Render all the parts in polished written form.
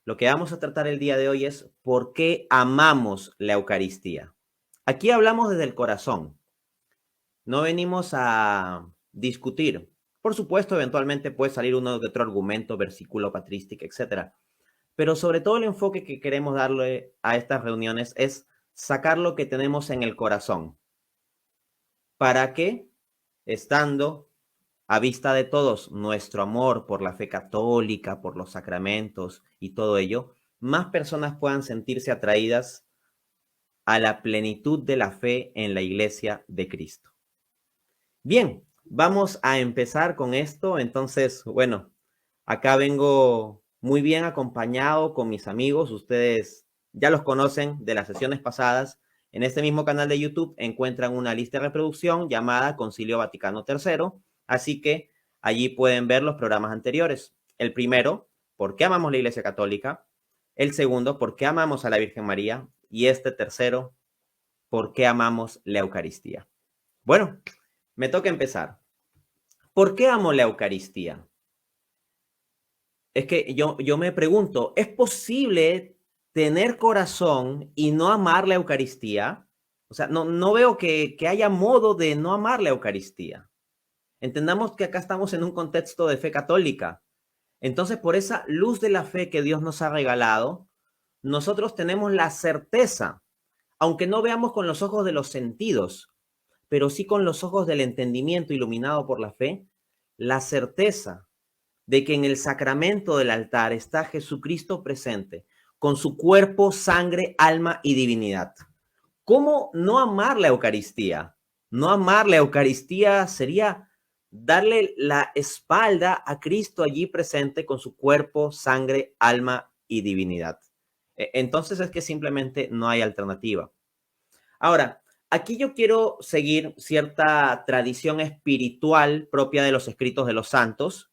Lo que vamos a tratar el día de hoy es por qué amamos la Eucaristía. Aquí hablamos desde el corazón. No venimos a discutir. Por supuesto, eventualmente puede salir uno de otro argumento, versículo patrístico, etcétera. Pero sobre todo el enfoque que queremos darle a estas reuniones es sacar lo que tenemos en el corazón. ¿Para que, estando a vista de todos nuestro amor por la fe católica, por los sacramentos y todo ello, más personas puedan sentirse atraídas a la plenitud de la fe en la Iglesia de Cristo? Bien, vamos a empezar con esto. Entonces, bueno, acá vengo muy bien acompañado con mis amigos. Ustedes ya los conocen de las sesiones pasadas. En este mismo canal de YouTube encuentran una lista de reproducción llamada Concilio Vaticano III. Así que allí pueden ver los programas anteriores. El primero, ¿por qué amamos la Iglesia Católica? El segundo, ¿por qué amamos a la Virgen María? Y este tercero, ¿por qué amamos la Eucaristía? Bueno, me toca empezar. ¿Por qué amo la Eucaristía? Es que yo me pregunto, ¿es posible tener corazón y no amar la Eucaristía? O sea, no veo que haya modo de no amar la Eucaristía. Entendamos que acá estamos en un contexto de fe católica. Entonces, por esa luz de la fe que Dios nos ha regalado, nosotros tenemos la certeza, aunque no veamos con los ojos de los sentidos, pero sí con los ojos del entendimiento iluminado por la fe, la certeza de que en el sacramento del altar está Jesucristo presente, con su cuerpo, sangre, alma y divinidad. ¿Cómo no amar la Eucaristía? No amar la Eucaristía sería darle la espalda a Cristo allí presente con su cuerpo, sangre, alma y divinidad. Entonces es que simplemente no hay alternativa. Ahora, aquí yo quiero seguir cierta tradición espiritual propia de los escritos de los santos,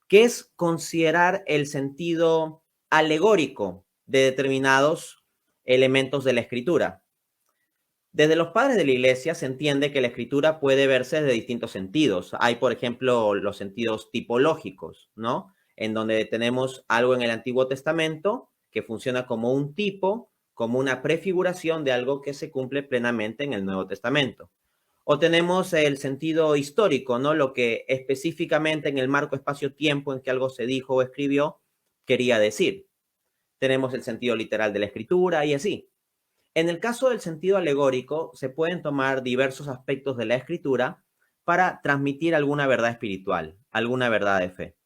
que es considerar el sentido alegórico de determinados elementos de la escritura. Desde los padres de la iglesia se entiende que la escritura puede verse de distintos sentidos. Hay, por ejemplo, los sentidos tipológicos, ¿no? En donde tenemos algo en el Antiguo Testamento que funciona como un tipo, como una prefiguración de algo que se cumple plenamente en el Nuevo Testamento. O tenemos el sentido histórico, ¿no? Lo que específicamente en el marco espacio-tiempo en que algo se dijo o escribió quería decir. Tenemos el sentido literal de la escritura y así. En el caso del sentido alegórico, se pueden tomar diversos aspectos de la escritura para transmitir alguna verdad espiritual, alguna verdad de fe.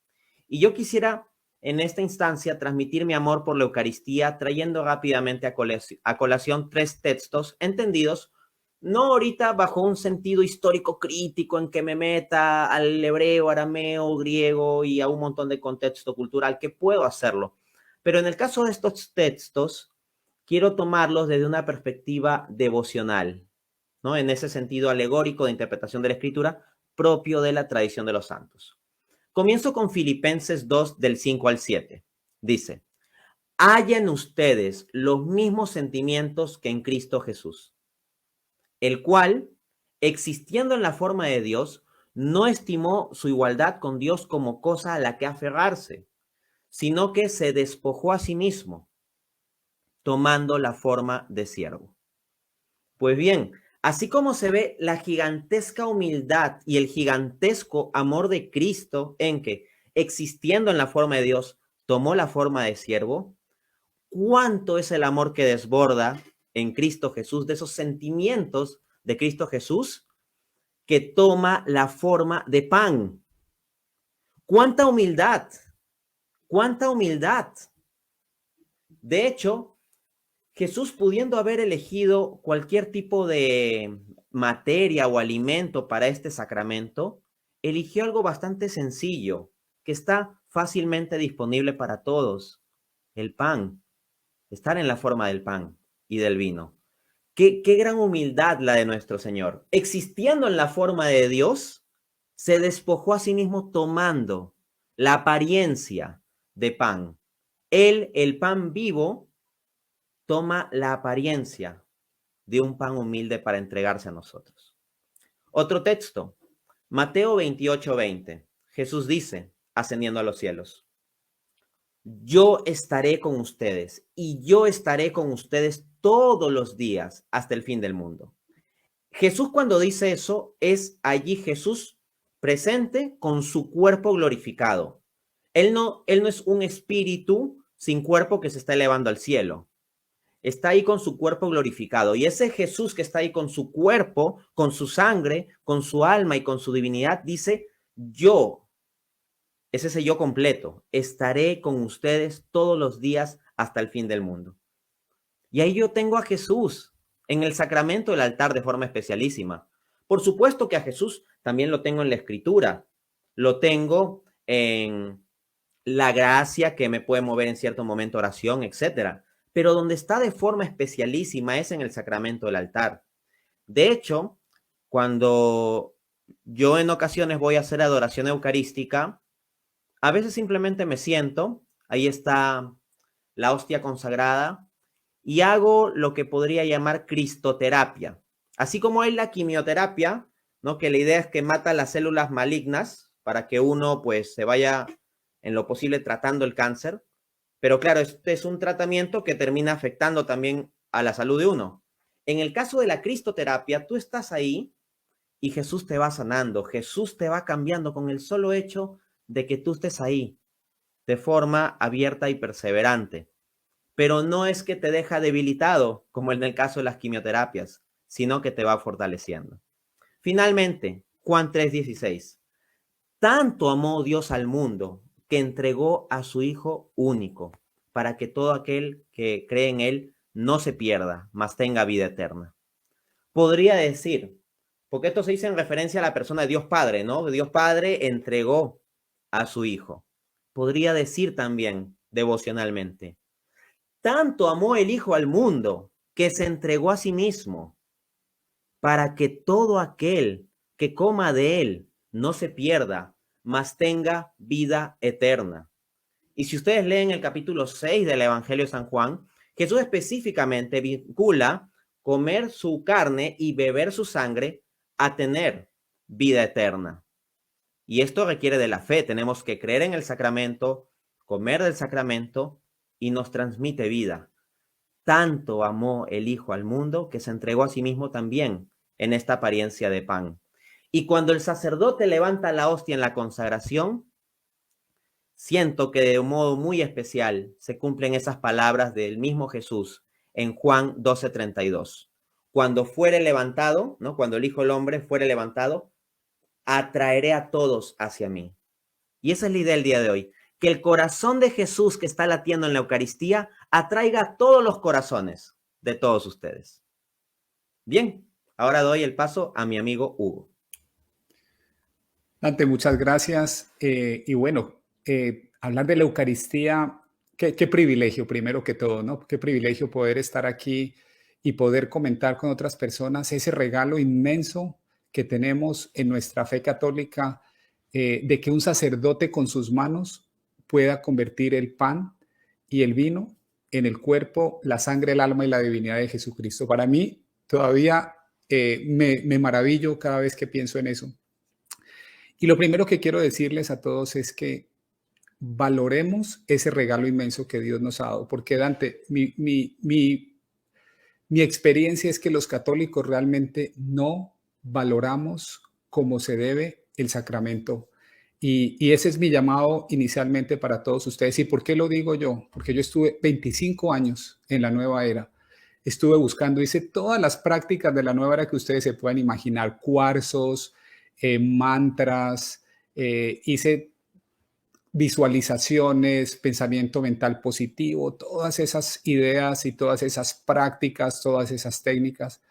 Y yo quisiera en esta instancia transmitir mi amor por la Eucaristía trayendo rápidamente a colación tres textos entendidos no ahorita bajo un sentido histórico crítico en que me meta al hebreo, arameo, griego y a un montón de contexto cultural, que puedo hacerlo. Pero en el caso de estos textos, quiero tomarlos desde una perspectiva devocional, ¿no? En ese sentido alegórico de interpretación de la escritura propio de la tradición de los santos. Comienzo con Filipenses 2 del 5 al 7. Dice, hayan ustedes los mismos sentimientos que en Cristo Jesús, el cual, existiendo en la forma de Dios, no estimó su igualdad con Dios como cosa a la que aferrarse, sino que se despojó a sí mismo, tomando la forma de siervo. Pues bien, así como se ve la gigantesca humildad y el gigantesco amor de Cristo en que, existiendo en la forma de Dios, tomó la forma de siervo, ¿cuánto es el amor que desborda en Cristo Jesús, de esos sentimientos de Cristo Jesús que toma la forma de pan? ¿Cuánta humildad? ¿Cuánta humildad? De hecho, Jesús, pudiendo haber elegido cualquier tipo de materia o alimento para este sacramento, eligió algo bastante sencillo, que está fácilmente disponible para todos: el pan, estar en la forma del pan y del vino. Qué gran humildad la de nuestro Señor. Existiendo en la forma de Dios, se despojó a sí mismo tomando la apariencia de pan. Él, el pan vivo, toma la apariencia de un pan humilde para entregarse a nosotros. Otro texto, Mateo 28:20. Jesús dice, ascendiendo a los cielos, yo estaré con ustedes y yo estaré con ustedes todos los días hasta el fin del mundo. Jesús cuando dice eso, es allí Jesús presente con su cuerpo glorificado. Él no es un espíritu sin cuerpo que se está elevando al cielo. Está ahí con su cuerpo glorificado. Y ese Jesús que está ahí con su cuerpo, con su sangre, con su alma y con su divinidad, dice, yo, es ese yo completo, estaré con ustedes todos los días hasta el fin del mundo. Y ahí yo tengo a Jesús en el sacramento del altar de forma especialísima. Por supuesto que a Jesús también lo tengo en la escritura, lo tengo en la gracia que me puede mover en cierto momento oración, etcétera. Pero donde está de forma especialísima es en el sacramento del altar. De hecho, cuando yo en ocasiones voy a hacer adoración eucarística, a veces simplemente me siento, ahí está la hostia consagrada, y hago lo que podría llamar cristoterapia. Así como hay la quimioterapia, ¿no? Que la idea es que mata las células malignas para que uno pues se vaya en lo posible tratando el cáncer. Pero claro, este es un tratamiento que termina afectando también a la salud de uno. En el caso de la cristoterapia, tú estás ahí y Jesús te va sanando, Jesús te va cambiando con el solo hecho de que tú estés ahí de forma abierta y perseverante. Pero no es que te deja debilitado, como en el caso de las quimioterapias, sino que te va fortaleciendo. Finalmente, Juan 3:16. Tanto amó Dios al mundo que entregó a su Hijo único, para que todo aquel que cree en Él no se pierda, mas tenga vida eterna. Podría decir, porque esto se dice en referencia a la persona de Dios Padre, ¿no? Dios Padre entregó a su Hijo. Podría decir también devocionalmente, tanto amó el Hijo al mundo que se entregó a sí mismo para que todo aquel que coma de él no se pierda, mas tenga vida eterna. Y si ustedes leen el capítulo 6 del Evangelio de San Juan, Jesús específicamente vincula comer su carne y beber su sangre a tener vida eterna. Y esto requiere de la fe. Tenemos que creer en el sacramento, comer del sacramento y nos transmite vida. Tanto amó el Hijo al mundo que se entregó a sí mismo también en esta apariencia de pan. Y cuando el sacerdote levanta la hostia en la consagración, siento que de un modo muy especial se cumplen esas palabras del mismo Jesús en Juan 12:32. Cuando fuere levantado, ¿no? Cuando el Hijo del Hombre fuere levantado, atraeré a todos hacia mí. Y esa es la idea del día de hoy, que el corazón de Jesús que está latiendo en la Eucaristía atraiga a todos los corazones de todos ustedes. Bien, ahora doy el paso a mi amigo Hugo. Dante, muchas gracias. Y bueno, hablar de la Eucaristía, qué privilegio, primero que todo, ¿no? Qué privilegio poder estar aquí y poder comentar con otras personas ese regalo inmenso que tenemos en nuestra fe católica, de que un sacerdote con sus manos pueda convertir el pan y el vino en el cuerpo, la sangre, el alma y la divinidad de Jesucristo. Para mí todavía me maravillo cada vez que pienso en eso. Y lo primero que quiero decirles a todos es que valoremos ese regalo inmenso que Dios nos ha dado, porque Dante, mi experiencia es que los católicos realmente no valoramos como se debe el sacramento. Y ese es mi llamado inicialmente para todos ustedes. ¿Y por qué lo digo yo? Porque yo estuve 25 años en la nueva era. Estuve buscando, hice todas las prácticas de la nueva era que ustedes se puedan imaginar, cuarzos, mantras, hice visualizaciones, pensamiento mental positivo, todas esas ideas y todas esas prácticas, todas esas técnicas,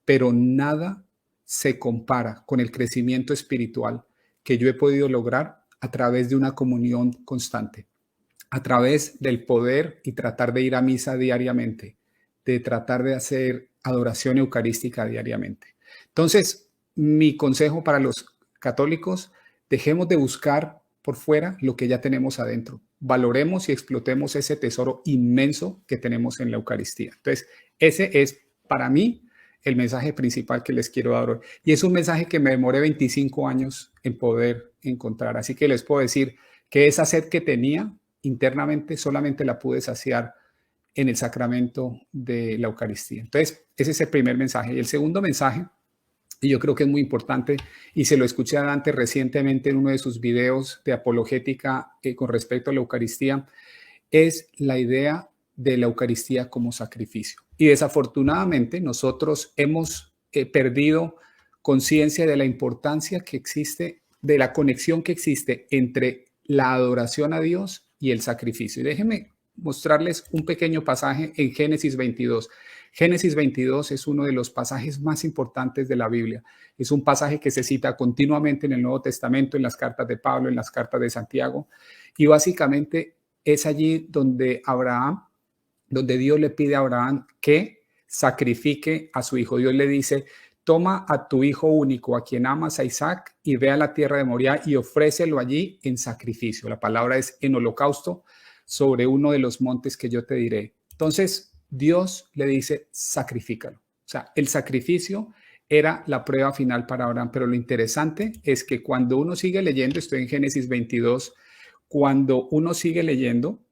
pero nada se compara con el crecimiento espiritual que yo he podido lograr a través de una comunión constante, a través del poder y tratar de ir a misa diariamente, de tratar de hacer adoración eucarística diariamente. Entonces, mi consejo para los católicos, dejemos de buscar por fuera lo que ya tenemos adentro. Valoremos y explotemos ese tesoro inmenso que tenemos en la Eucaristía. Entonces, ese es para mí el mensaje principal que les quiero dar hoy. Y es un mensaje que me demoré 25 años en poder encontrar. Así que les puedo decir que esa sed que tenía internamente, solamente la pude saciar en el sacramento de la Eucaristía. Entonces, ese es el primer mensaje. Y el segundo mensaje, y yo creo que es muy importante, y se lo escuché a Dante recientemente en uno de sus videos de apologética con respecto a la Eucaristía, es la idea de la Eucaristía como sacrificio. Y desafortunadamente nosotros hemos perdido conciencia de la importancia que existe, de la conexión que existe entre la adoración a Dios y el sacrificio. Y déjenme mostrarles un pequeño pasaje en Génesis 22. Génesis 22 es uno de los pasajes más importantes de la Biblia. Es un pasaje que se cita continuamente en el Nuevo Testamento, en las cartas de Pablo, en las cartas de Santiago. Y básicamente es allí donde Dios le pide a Abraham que sacrifique a su hijo. Dios le dice: toma a tu hijo único, a quien amas, a Isaac, y ve a la tierra de Moriah y ofrécelo allí en sacrificio. La palabra es en holocausto, sobre uno de los montes que yo te diré. Entonces, Dios le dice: sacrifícalo. O sea, el sacrificio era la prueba final para Abraham. Pero lo interesante es que cuando uno sigue leyendo, estoy en Génesis 22, cuando uno sigue leyendo,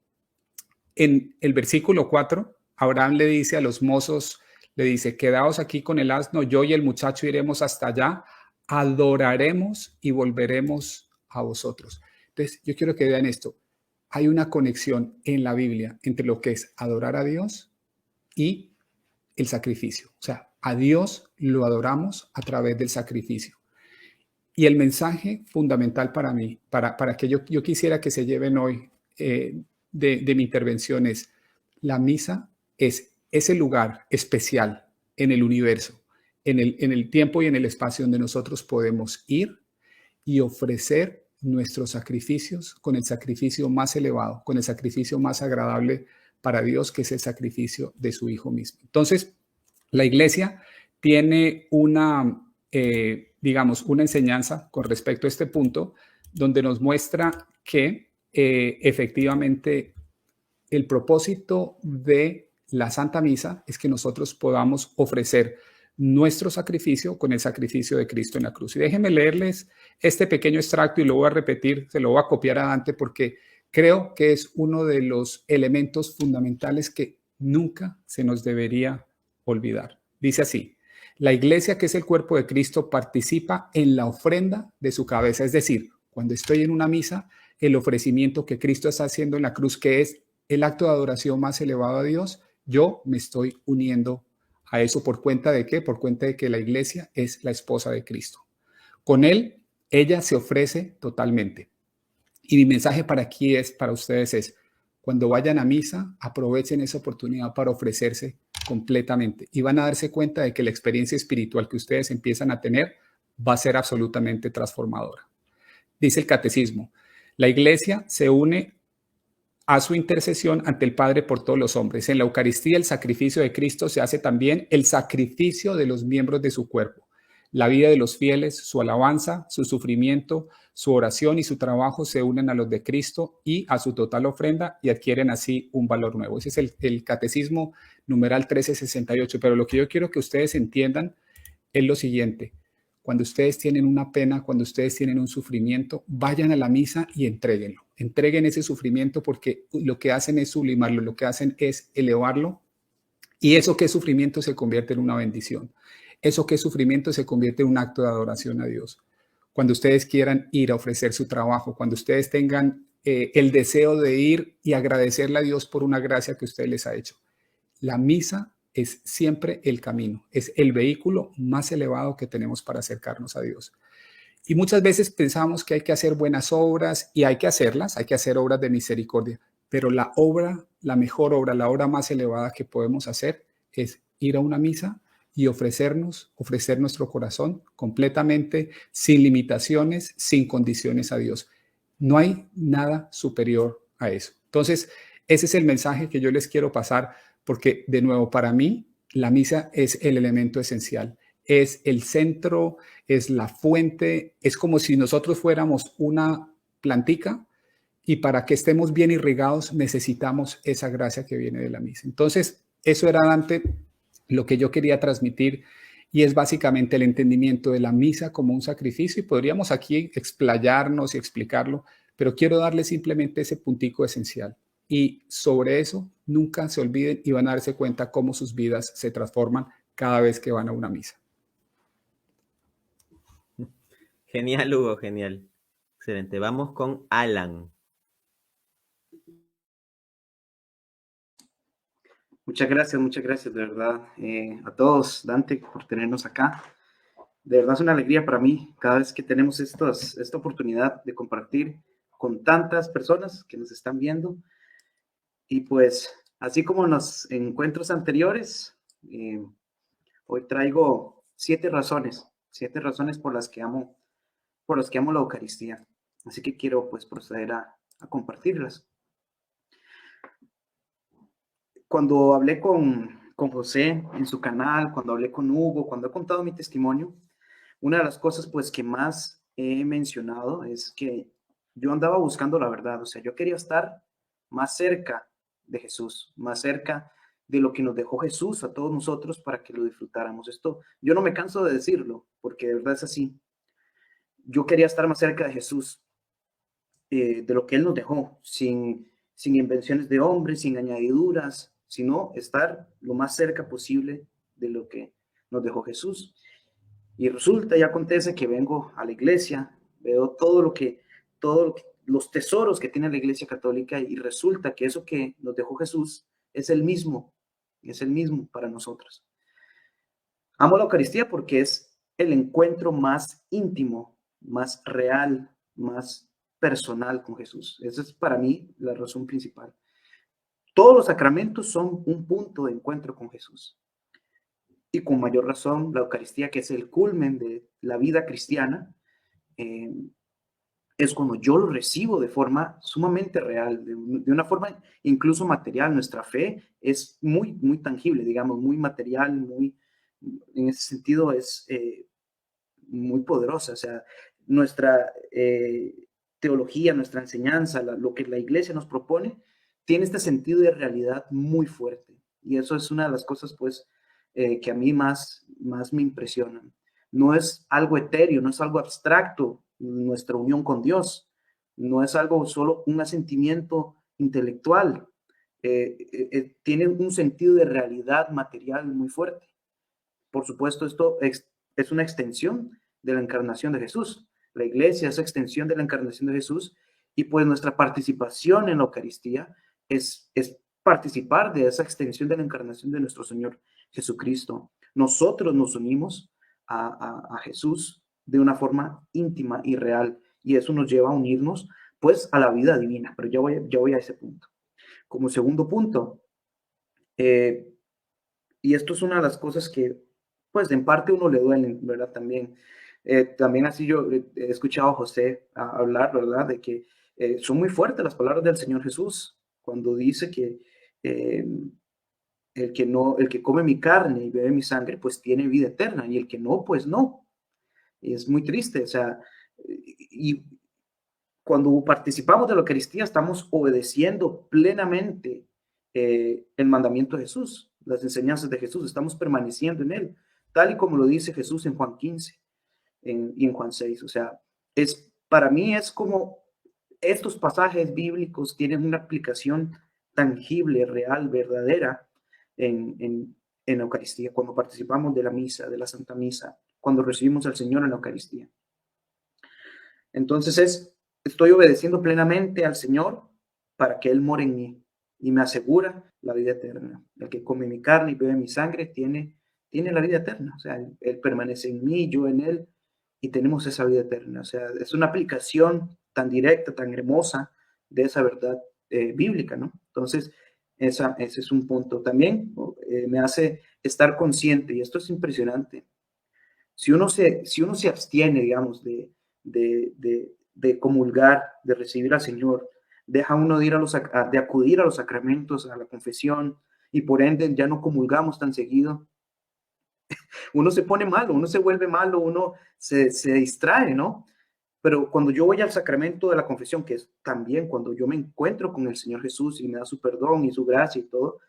en el versículo 4, Abraham le dice a los mozos, le dice: quedaos aquí con el asno, yo y el muchacho iremos hasta allá, adoraremos y volveremos a vosotros. Entonces, yo quiero que vean esto. Hay una conexión en la Biblia entre lo que es adorar a Dios y el sacrificio. O sea, a Dios lo adoramos a través del sacrificio. Y el mensaje fundamental para mí, para que yo quisiera que se lleven hoy de mi intervención es: la misa es ese lugar especial en el universo, en el tiempo y en el espacio donde nosotros podemos ir y ofrecer nuestros sacrificios con el sacrificio más elevado, con el sacrificio más agradable para Dios, que es el sacrificio de su Hijo mismo. Entonces, la Iglesia tiene una enseñanza con respecto a este punto, donde nos muestra que efectivamente el propósito de la Santa Misa es que nosotros podamos ofrecer nuestro sacrificio con el sacrificio de Cristo en la cruz. Y déjenme leerles este pequeño extracto y lo voy a repetir, se lo voy a copiar a Dante porque creo que es uno de los elementos fundamentales que nunca se nos debería olvidar. Dice así: la Iglesia, que es el cuerpo de Cristo, participa en la ofrenda de su cabeza. Es decir, cuando estoy en una misa, el ofrecimiento que Cristo está haciendo en la cruz, que es el acto de adoración más elevado a Dios, yo me estoy uniendo a eso. ¿Por cuenta de qué? Por cuenta de que la Iglesia es la esposa de Cristo. Con Él, ella se ofrece totalmente. Y mi mensaje para ustedes es: cuando vayan a misa, aprovechen esa oportunidad para ofrecerse completamente y van a darse cuenta de que la experiencia espiritual que ustedes empiezan a tener va a ser absolutamente transformadora. Dice el Catecismo: la Iglesia se une a su intercesión ante el Padre por todos los hombres. En la Eucaristía, el sacrificio de Cristo se hace también el sacrificio de los miembros de su cuerpo. La vida de los fieles, su alabanza, su sufrimiento, su oración y su trabajo se unen a los de Cristo y a su total ofrenda y adquieren así un valor nuevo. Ese es el Catecismo numeral 1368. Pero lo que yo quiero que ustedes entiendan es lo siguiente: cuando ustedes tienen una pena, cuando ustedes tienen un sufrimiento, vayan a la misa y entréguenlo. Entreguen ese sufrimiento, porque lo que hacen es sublimarlo, lo que hacen es elevarlo, y eso que es sufrimiento se convierte en una bendición. Eso que es sufrimiento se convierte en un acto de adoración a Dios. Cuando ustedes quieran ir a ofrecer su trabajo, cuando ustedes tengan el deseo de ir y agradecerle a Dios por una gracia que usted les ha hecho, la misa es siempre el camino, es el vehículo más elevado que tenemos para acercarnos a Dios. Y muchas veces pensamos que hay que hacer buenas obras y hay que hacerlas, hay que hacer obras de misericordia, pero la mejor obra, la obra más elevada que podemos hacer es ir a una misa y ofrecer nuestro corazón completamente, sin limitaciones, sin condiciones a Dios. No hay nada superior a eso. Entonces, ese es el mensaje que yo les quiero pasar, porque de nuevo, para mí, la misa es el elemento esencial, es el centro, es la fuente, es como si nosotros fuéramos una plantica y para que estemos bien irrigados necesitamos esa gracia que viene de la misa. Entonces, eso era, Dante, lo que yo quería transmitir, y es básicamente el entendimiento de la misa como un sacrificio, y podríamos aquí explayarnos y explicarlo, pero quiero darle simplemente ese puntico esencial. Y sobre eso, nunca se olviden y van a darse cuenta cómo sus vidas se transforman cada vez que van a una misa. Genial, Hugo, genial. Excelente. Vamos con Alan. Muchas gracias, de verdad, a todos, Dante, por tenernos acá. De verdad es una alegría para mí cada vez que tenemos esta oportunidad de compartir con tantas personas que nos están viendo. Y pues, así como en los encuentros anteriores, hoy traigo 7 razones por las que amo la Eucaristía. Así que quiero pues proceder a compartirlas. Cuando hablé con José en su canal, cuando hablé con Hugo, cuando he contado mi testimonio, una de las cosas pues que más he mencionado es que yo andaba buscando la verdad, o sea, yo quería estar más cerca de Jesús, más cerca de lo que nos dejó Jesús a todos nosotros para que lo disfrutáramos. Esto, yo no me canso de decirlo, porque de verdad es así. Yo quería estar más cerca de Jesús, de lo que Él nos dejó, sin invenciones de hombres, sin añadiduras, sino estar lo más cerca posible de lo que nos dejó Jesús. Y resulta y acontece que vengo a la iglesia, veo los tesoros que tiene la iglesia católica y resulta que eso que nos dejó Jesús es el mismo para nosotros. Amo la Eucaristía porque es el encuentro más íntimo, más real, más personal con Jesús. Esa es para mí la razón principal. Todos los sacramentos son un punto de encuentro con Jesús. Y con mayor razón, la Eucaristía, que es el culmen de la vida cristiana, es cuando yo lo recibo de forma sumamente real, de una forma incluso material. Nuestra fe es muy, muy tangible, digamos, muy material, en ese sentido es muy poderosa. O sea, nuestra teología, nuestra enseñanza, lo que la iglesia nos propone, tiene este sentido de realidad muy fuerte. Y eso es una de las cosas, pues, que a mí más me impresionan. No es algo etéreo, no es algo abstracto, nuestra unión con Dios. No es algo solo un asentimiento intelectual. Tiene un sentido de realidad material muy fuerte. Por supuesto, esto es una extensión de la encarnación de Jesús. La iglesia es extensión de la encarnación de Jesús y pues nuestra participación en la Eucaristía es participar de esa extensión de la encarnación de nuestro Señor Jesucristo. Nosotros nos unimos a Jesús de una forma íntima y real y eso nos lleva a unirnos pues a la vida divina, pero ya voy a ese punto. Como segundo punto, y esto es una de las cosas que pues en parte uno le duelen, ¿verdad? También así yo he escuchado a José hablar, ¿verdad? De que son muy fuertes las palabras del Señor Jesús cuando dice que eh, el que come mi carne y bebe mi sangre, pues tiene vida eterna, y el que no, pues no. Y es muy triste, o sea, y cuando participamos de la Eucaristía estamos obedeciendo plenamente el mandamiento de Jesús, las enseñanzas de Jesús, estamos permaneciendo en él, tal y como lo dice Jesús en Juan 15 y en Juan 6. O sea, para mí es como estos pasajes bíblicos tienen una aplicación tangible, real, verdadera en la Eucaristía, cuando participamos de la misa, de la Santa Misa, cuando recibimos al Señor en la Eucaristía. Entonces estoy obedeciendo plenamente al Señor para que Él more en mí y me asegura la vida eterna. El que come mi carne y bebe mi sangre tiene la vida eterna. O sea, él permanece en mí, yo en Él, y tenemos esa vida eterna. O sea, es una aplicación tan directa, tan hermosa de esa verdad bíblica, ¿no? Entonces, ese es un punto. También me hace estar consciente, y esto es impresionante. Si uno se abstiene, digamos, de comulgar, de recibir al Señor, deja uno de de acudir a los sacramentos, a la confesión, y por ende ya no comulgamos tan seguido, uno se pone malo, uno se vuelve malo, uno se distrae, ¿no? Pero cuando yo voy al sacramento de la confesión, que es también cuando yo me encuentro con el Señor Jesús y me da su perdón y su gracia y todo,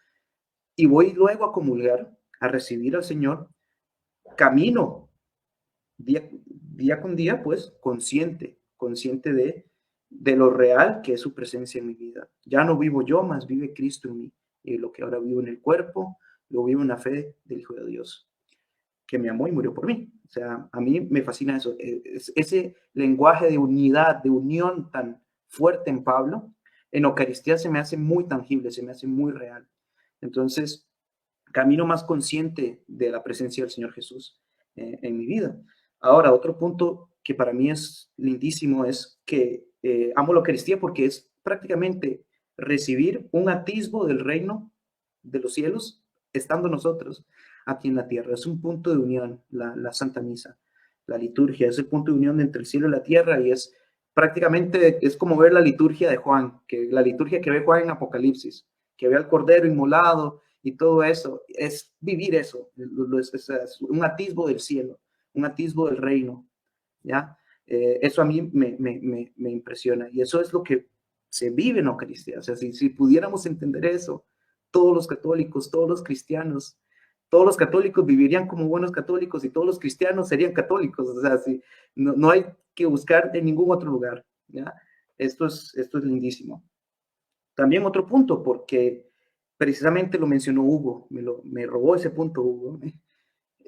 y voy luego a comulgar, a recibir al Señor, camino día con día, pues consciente de lo real que es su presencia en mi vida. Ya no vivo yo, más vive Cristo en mí. Y lo que ahora vivo en el cuerpo, lo vivo en la fe del Hijo de Dios, que me amó y murió por mí. O sea, a mí me fascina eso. Ese lenguaje de unidad, de unión tan fuerte en Pablo, en Eucaristía se me hace muy tangible, se me hace muy real. Entonces, camino más consciente de la presencia del Señor Jesús en mi vida. Ahora, otro punto que para mí es lindísimo es que amo la Eucaristía porque es prácticamente recibir un atisbo del reino de los cielos estando nosotros aquí en la tierra. Es un punto de unión, la Santa Misa, la liturgia, es el punto de unión entre el cielo y la tierra y es prácticamente, es como ver la liturgia de Juan, que la liturgia que ve Juan en Apocalipsis, que ve al Cordero inmolado y todo eso, es vivir eso, es un atisbo del cielo, un atisbo del reino, ¿ya? Eso a mí me impresiona y eso es lo que se vive en la Eucaristía. O sea, si pudiéramos entender eso, todos los católicos, todos los cristianos, todos los católicos vivirían como buenos católicos y todos los cristianos serían católicos. O sea, no hay que buscar en ningún otro lugar, ¿ya? Esto es lindísimo. También otro punto, porque precisamente lo mencionó Hugo, me robó ese punto Hugo.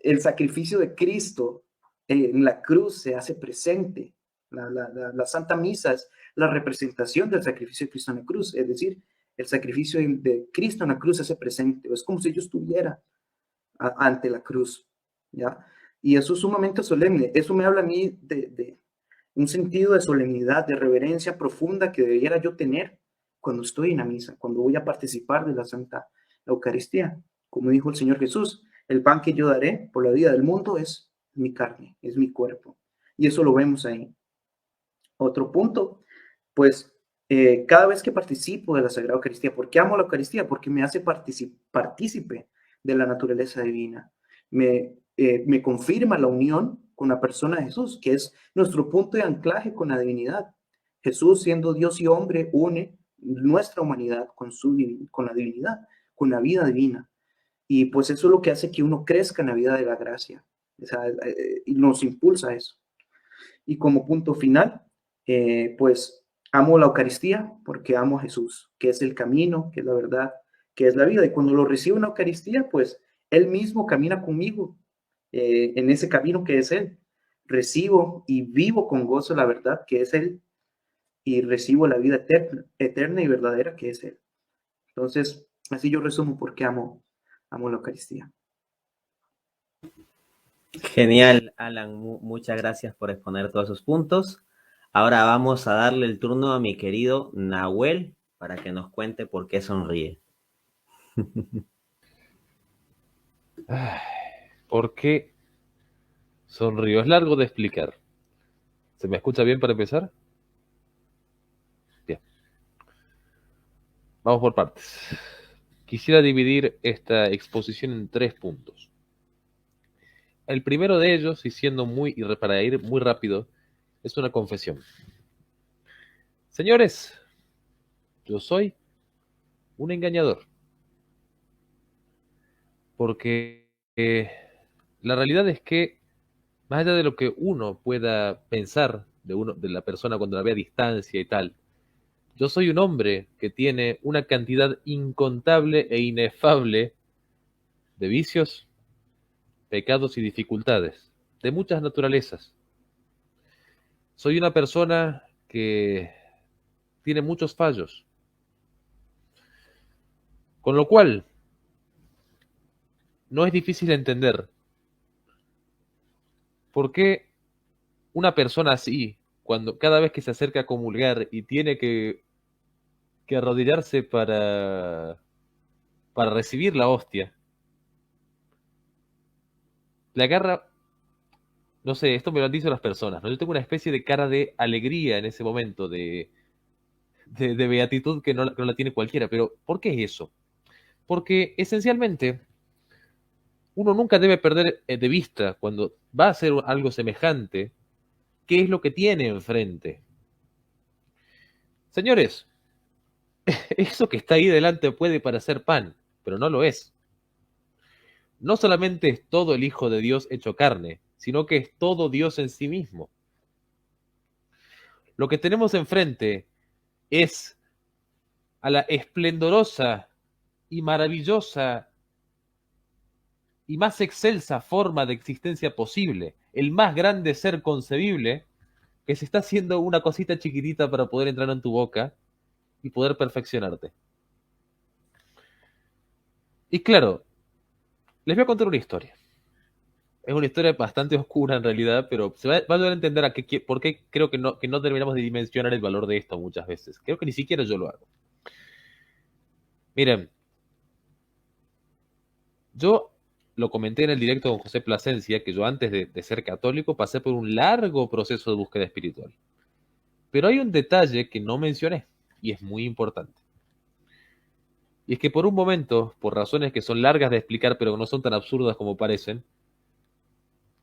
El sacrificio de Cristo en la cruz se hace presente. La Santa Misa es la representación del sacrificio de Cristo en la cruz, es decir, el sacrificio de Cristo en la cruz se hace presente, es como si yo estuviera ante la cruz, ¿ya? Y eso es sumamente solemne, eso me habla a mí de un sentido de solemnidad, de reverencia profunda que debiera yo tener cuando estoy en la misa, cuando voy a participar de la Santa Eucaristía. Como dijo el Señor Jesús, el pan que yo daré por la vida del mundo es mi carne, es mi cuerpo. Y eso lo vemos ahí. Otro punto, pues cada vez que participo de la Sagrada Eucaristía, ¿por qué amo la Eucaristía? Porque me hace partícipe de la naturaleza divina. Me confirma la unión con la persona de Jesús, que es nuestro punto de anclaje con la divinidad. Jesús, siendo Dios y hombre, une nuestra humanidad con la divinidad, con la vida divina. Y pues eso es lo que hace que uno crezca en la vida de la gracia. O sea, y nos impulsa a eso. Y como punto final, pues amo la Eucaristía porque amo a Jesús, que es el camino, que es la verdad, que es la vida. Y cuando lo recibo en la Eucaristía, pues Él mismo camina conmigo en ese camino que es Él. Recibo y vivo con gozo la verdad que es Él y recibo la vida eterna y verdadera que es Él. Entonces, así yo resumo por qué amo la Eucaristía. Genial, Alan. Muchas gracias por exponer todos esos puntos. Ahora vamos a darle el turno a mi querido Nahuel para que nos cuente por qué sonríe. ¿Por qué sonrío? Es largo de explicar. ¿Se me escucha bien para empezar? Bien. Vamos por partes. Quisiera dividir esta exposición en 3 puntos. El primero de ellos, y siendo para ir muy rápido, es una confesión. Señores, yo soy un engañador. Porque la realidad es que, más allá de lo que uno pueda pensar de la persona cuando la ve a distancia y tal, yo soy un hombre que tiene una cantidad incontable e inefable de vicios, pecados y dificultades, de muchas naturalezas. Soy una persona que tiene muchos fallos. Con lo cual, no es difícil entender por qué una persona así, cada vez que se acerca a comulgar y tiene que arrodillarse para recibir la hostia, le agarra, no sé, esto me lo han dicho las personas, ¿no? Yo tengo una especie de cara de alegría en ese momento, de beatitud que no la tiene cualquiera. Pero ¿por qué es eso? Porque esencialmente uno nunca debe perder de vista, cuando va a hacer algo semejante, qué es lo que tiene enfrente. Señores, eso que está ahí delante puede parecer pan, pero no lo es. No solamente es todo el Hijo de Dios hecho carne, sino que es todo Dios en sí mismo. lo que tenemos enfrente es a la esplendorosa y maravillosa y más excelsa forma de existencia posible, el más grande ser concebible, que se está haciendo una cosita chiquitita para poder entrar en tu boca y poder perfeccionarte. Y claro, les voy a contar una historia. Es una historia bastante oscura en realidad, pero va a ayudar a entender por qué creo que no terminamos de dimensionar el valor de esto muchas veces. Creo que ni siquiera yo lo hago. Miren, yo lo comenté en el directo con José Plasencia, que yo antes de ser católico pasé por un largo proceso de búsqueda espiritual. Pero hay un detalle que no mencioné, y es muy importante. Y es que por un momento, por razones que son largas de explicar, pero no son tan absurdas como parecen,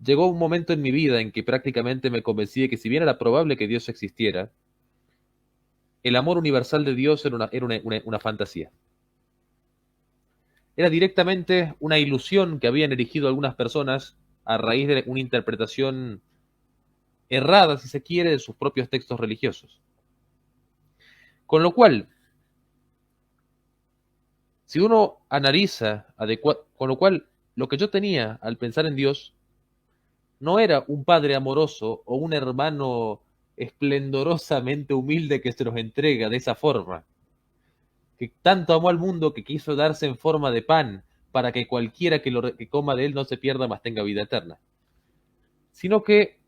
llegó un momento en mi vida en que prácticamente me convencí de que si bien era probable que Dios existiera, el amor universal de Dios era una fantasía. Era directamente una ilusión que habían erigido algunas personas a raíz de una interpretación errada, si se quiere, de sus propios textos religiosos. Con lo cual, si uno analiza con lo cual lo que yo tenía al pensar en Dios no era un padre amoroso o un hermano esplendorosamente humilde que se nos entrega de esa forma, que tanto amó al mundo que quiso darse en forma de pan para que cualquiera que coma de él no se pierda, mas tenga vida eterna. Sino que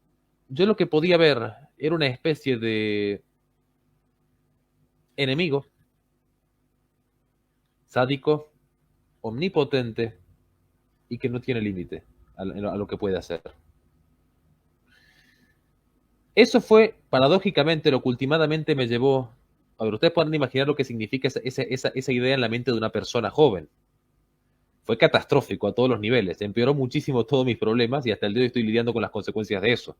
yo lo que podía ver era una especie de enemigo, sádico, omnipotente y que no tiene límite a lo que puede hacer. Eso fue, paradójicamente, lo que últimamente me llevó. A ver, ustedes pueden imaginar lo que significa esa idea en la mente de una persona joven. Fue catastrófico a todos los niveles. Empeoró muchísimo todos mis problemas y hasta el día de hoy estoy lidiando con las consecuencias de eso.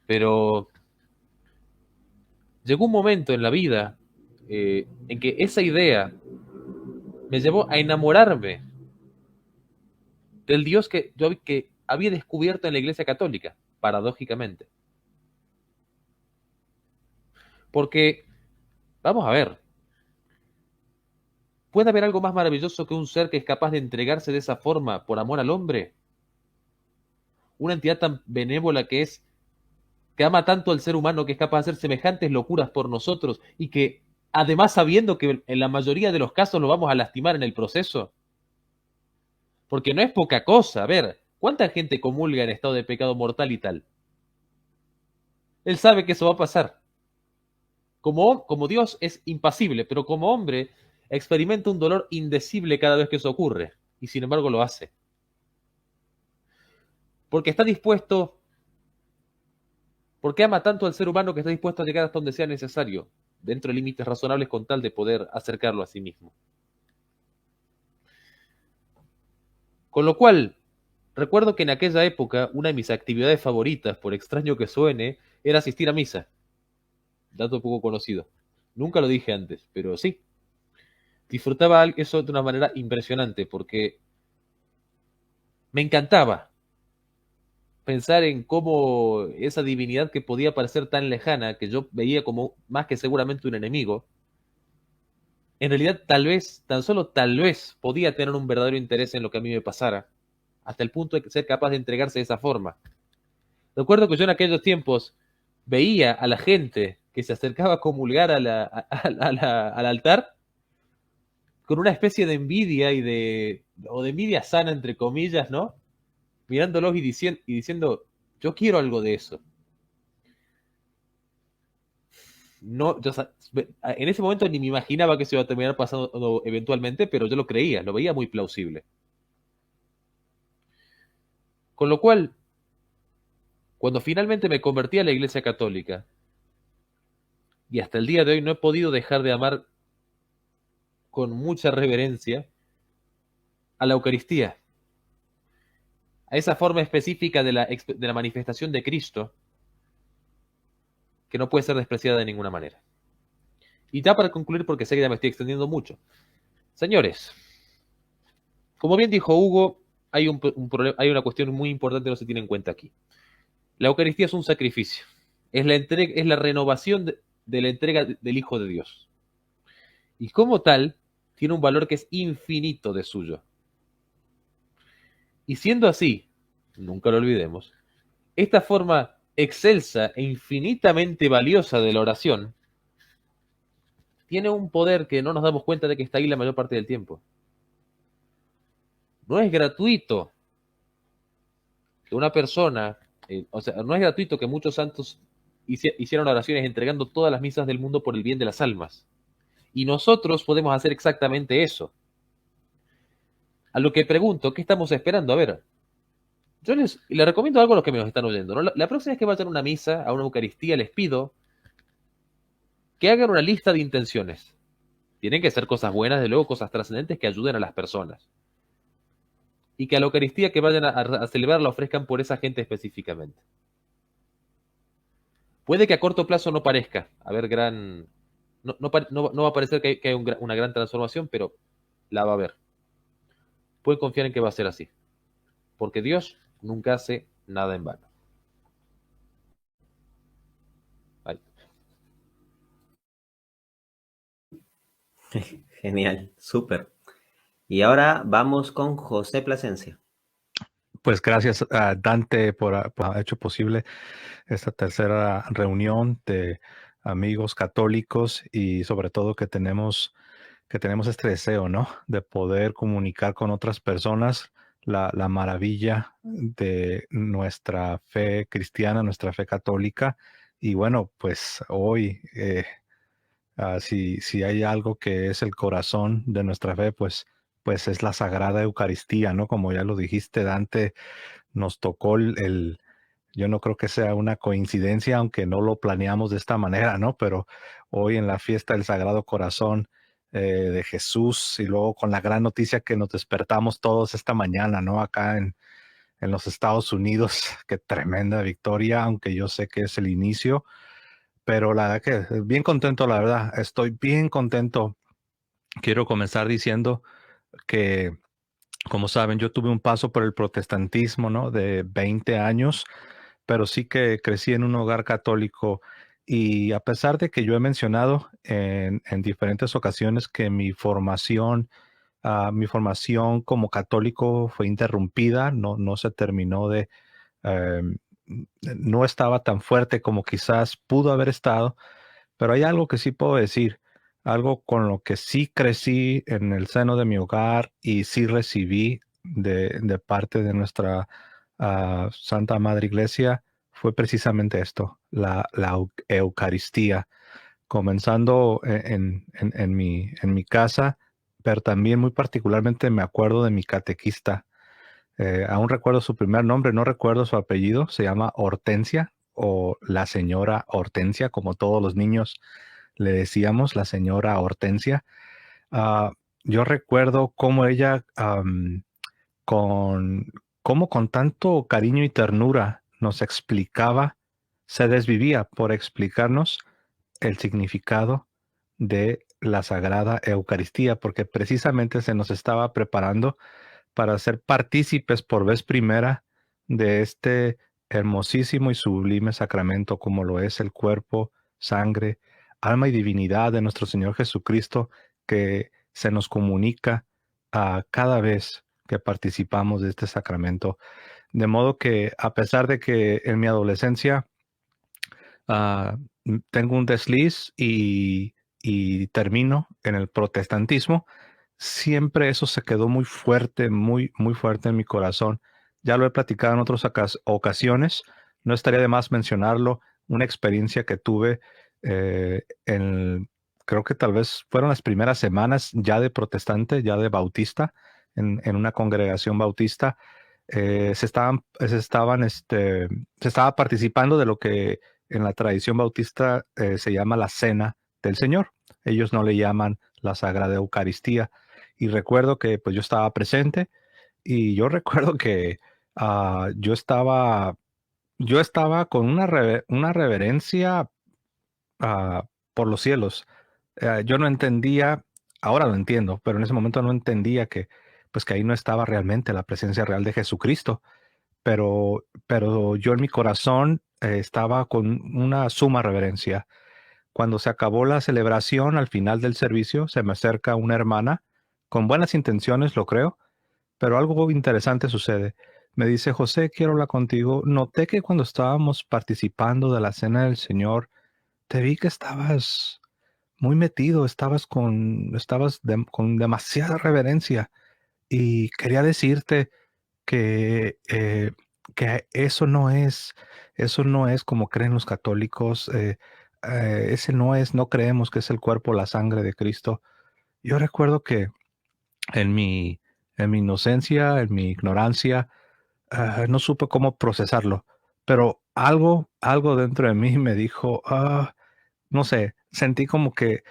Pero llegó un momento en la vida en que esa idea me llevó a enamorarme del Dios que había descubierto en la Iglesia Católica, paradójicamente. Porque, vamos a ver, ¿puede haber algo más maravilloso que un ser que es capaz de entregarse de esa forma por amor al hombre? Una entidad tan benévola que ama tanto al ser humano que es capaz de hacer semejantes locuras por nosotros y que, además sabiendo que en la mayoría de los casos lo vamos a lastimar en el proceso. Porque no es poca cosa. A ver, ¿cuánta gente comulga en estado de pecado mortal y tal? Él sabe que eso va a pasar. Como Dios es impasible, pero como hombre experimenta un dolor indecible cada vez que eso ocurre, y sin embargo lo hace. Porque está dispuesto, porque ama tanto al ser humano que está dispuesto a llegar hasta donde sea necesario, dentro de límites razonables con tal de poder acercarlo a sí mismo. Con lo cual, recuerdo que en aquella época una de mis actividades favoritas, por extraño que suene, era asistir a misa. Dato poco conocido. Nunca lo dije antes, pero sí. Disfrutaba eso de una manera impresionante porque me encantaba pensar en cómo esa divinidad que podía parecer tan lejana, que yo veía como más que seguramente un enemigo, en realidad tal vez, tan solo tal vez, podía tener un verdadero interés en lo que a mí me pasara, hasta el punto de ser capaz de entregarse de esa forma. Recuerdo que yo en aquellos tiempos veía a la gente que se acercaba a comulgar al altar con una especie de envidia o de envidia sana, entre comillas, ¿no? Mirándolos y diciendo, yo quiero algo de eso. No, en ese momento ni me imaginaba que se iba a terminar pasando eventualmente, pero yo lo creía, lo veía muy plausible. Con lo cual, cuando finalmente me convertí a la Iglesia Católica, y hasta el día de hoy no he podido dejar de amar con mucha reverencia a la Eucaristía, a esa forma específica de la manifestación de Cristo, que no puede ser despreciada de ninguna manera. Y ya para concluir, porque sé que ya me estoy extendiendo mucho. Señores, como bien dijo Hugo, hay una cuestión muy importante que no se tiene en cuenta aquí. La Eucaristía es un sacrificio. es la renovación de la entrega del Hijo de Dios. Y como tal, tiene un valor que es infinito de suyo. Y siendo así, nunca lo olvidemos, esta forma excelsa e infinitamente valiosa de la oración tiene un poder que no nos damos cuenta de que está ahí la mayor parte del tiempo. No es gratuito que una persona, o sea, no es gratuito que muchos santos hicieron oraciones entregando todas las misas del mundo por el bien de las almas. Y nosotros podemos hacer exactamente eso. A lo que pregunto, ¿qué estamos esperando? A ver, yo les recomiendo algo a los que me nos están oyendo, ¿no? La próxima vez que vayan a una misa, a una Eucaristía, les pido que hagan una lista de intenciones. Tienen que ser cosas buenas, de luego, cosas trascendentes que ayuden a las personas. Y que a la Eucaristía que vayan a celebrar la ofrezcan por esa gente específicamente. Puede que a corto plazo no parezca haber gran... No va a parecer que hay una gran transformación, pero la va a haber. Pueden confiar en que va a ser así. Porque Dios nunca hace nada en vano. Bye. Genial, súper. Y ahora vamos con José Plasencia. Pues gracias a Dante por haber hecho posible esta tercera reunión de amigos católicos y sobre todo que tenemos este deseo, ¿no? De poder comunicar con otras personas la maravilla de nuestra fe cristiana, nuestra fe católica. Y bueno, pues hoy, si hay algo que es el corazón de nuestra fe, pues es la Sagrada Eucaristía, ¿no? Como ya lo dijiste, Dante, nos tocó yo no creo que sea una coincidencia, aunque no lo planeamos de esta manera, ¿no? Pero hoy en la fiesta del Sagrado Corazón de Jesús y luego con la gran noticia que nos despertamos todos esta mañana, ¿no? Acá en los Estados Unidos, qué tremenda victoria, aunque yo sé que es el inicio, pero la verdad que bien contento, la verdad, estoy bien contento. Quiero comenzar diciendo que, como saben, yo tuve un paso por el protestantismo, ¿no? De 20 años, pero sí que crecí en un hogar católico y a pesar de que yo he mencionado en diferentes ocasiones que mi formación como católico fue interrumpida, no se terminó em, no estaba tan fuerte como quizás pudo haber estado, pero hay algo que sí puedo decir, algo con lo que sí crecí en el seno de mi hogar y sí recibí de parte de nuestra Santa Madre Iglesia, fue precisamente esto, la Eucaristía, comenzando en mi casa, pero también muy particularmente me acuerdo de mi catequista. Aún recuerdo su primer nombre, no recuerdo su apellido, se llama Hortensia o la señora Hortensia, como todos los niños le decíamos, la señora Hortensia. Ah, yo recuerdo cómo ella, con, cómo con tanto cariño y ternura nos explicaba, se desvivía por explicarnos el significado de la Sagrada Eucaristía, porque precisamente se nos estaba preparando para ser partícipes por vez primera de este hermosísimo y sublime sacramento como lo es el cuerpo, sangre, alma y divinidad de nuestro Señor Jesucristo que se nos comunica a cada vez que participamos de este sacramento. De modo que a pesar de que en mi adolescencia tengo un desliz y termino en el protestantismo, siempre eso se quedó muy fuerte, muy, muy fuerte en mi corazón. Ya lo he platicado en otras ocasiones, no estaría de más mencionarlo, una experiencia que tuve creo que tal vez fueron las primeras semanas ya de protestante, ya de bautista, en una congregación bautista. Se estaba participando de lo que en la tradición bautista se llama la Cena del Señor. Ellos no le llaman la Sagrada Eucaristía. Y recuerdo que pues yo estaba presente y yo recuerdo que yo estaba con una reverencia por los cielos. Yo no entendía, ahora lo entiendo, pero en ese momento no entendía que ahí no estaba realmente la presencia real de Jesucristo. Pero yo en mi corazón estaba con una suma reverencia. Cuando se acabó la celebración, al final del servicio, se me acerca una hermana, con buenas intenciones, lo creo, pero algo interesante sucede. Me dice, José, quiero hablar contigo. Noté que cuando estábamos participando de la cena del Señor, te vi que estabas muy metido, con demasiada reverencia. Y quería decirte que que eso no es como creen los católicos. Ese no creemos que es el cuerpo, la sangre de Cristo. Yo recuerdo que en mi inocencia, en mi ignorancia, no supe cómo procesarlo, pero algo dentro de mí me dijo, no sé, sentí como que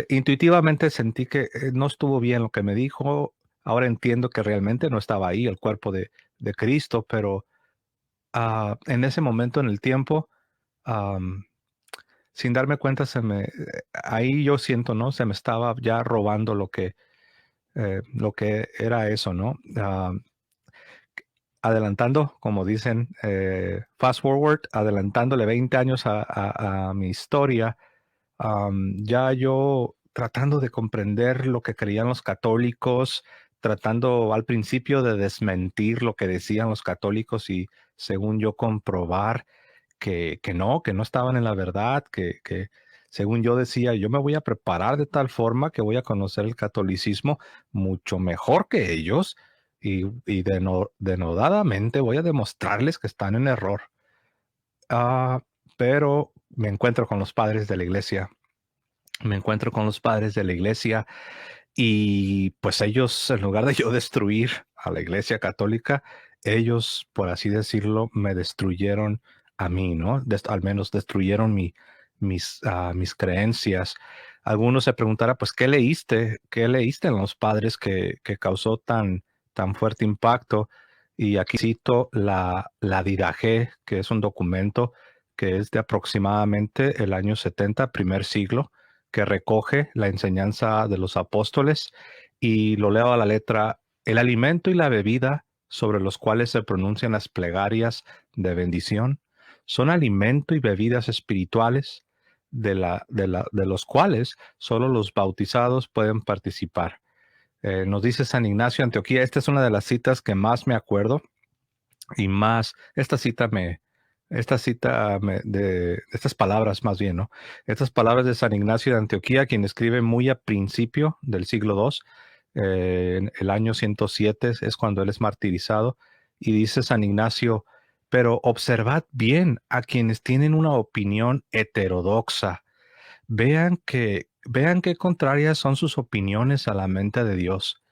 intuitivamente sentí que no estuvo bien lo que me dijo. Ahora entiendo que realmente no estaba ahí el cuerpo de Cristo, pero en ese momento en el tiempo, am, sin darme cuenta, ahí yo siento, ¿no? Se me estaba ya robando lo que era eso, ¿no? Adelantando, como dicen, fast forward, adelantándole 20 años a mi historia, ya yo tratando de comprender lo que creían los católicos, tratando al principio de desmentir lo que decían los católicos y según yo comprobar que no estaban en la verdad, que según yo decía, yo me voy a preparar de tal forma que voy a conocer el catolicismo mucho mejor que ellos y denodadamente voy a demostrarles que están en error. Ah, pero me encuentro con los padres de la iglesia. Me encuentro con los padres de la iglesia y pues ellos, en lugar de yo destruir a la iglesia católica, ellos, por así decirlo, me destruyeron a mí, ¿no? Al menos destruyeron mis creencias. Algunos se preguntarán, pues, ¿qué leíste? ¿Qué leíste en los padres que causó tan fuerte impacto? Y aquí cito la Didache, que es un documento que es de aproximadamente el año 70, primer siglo, que recoge la enseñanza de los apóstoles y lo leo a la letra: el alimento y la bebida sobre los cuales se pronuncian las plegarias de bendición son alimento y bebidas espirituales de los cuales solo los bautizados pueden participar. Nos dice San Ignacio de Antioquía, esta es una de las citas que más me acuerdo y más, estas palabras más bien, ¿no? Estas palabras de San Ignacio de Antioquía, quien escribe muy a principio del siglo II, en el año 107 es cuando él es martirizado, y dice San Ignacio, pero observad bien a quienes tienen una opinión heterodoxa. Vean qué contrarias son sus opiniones a la mente de Dios.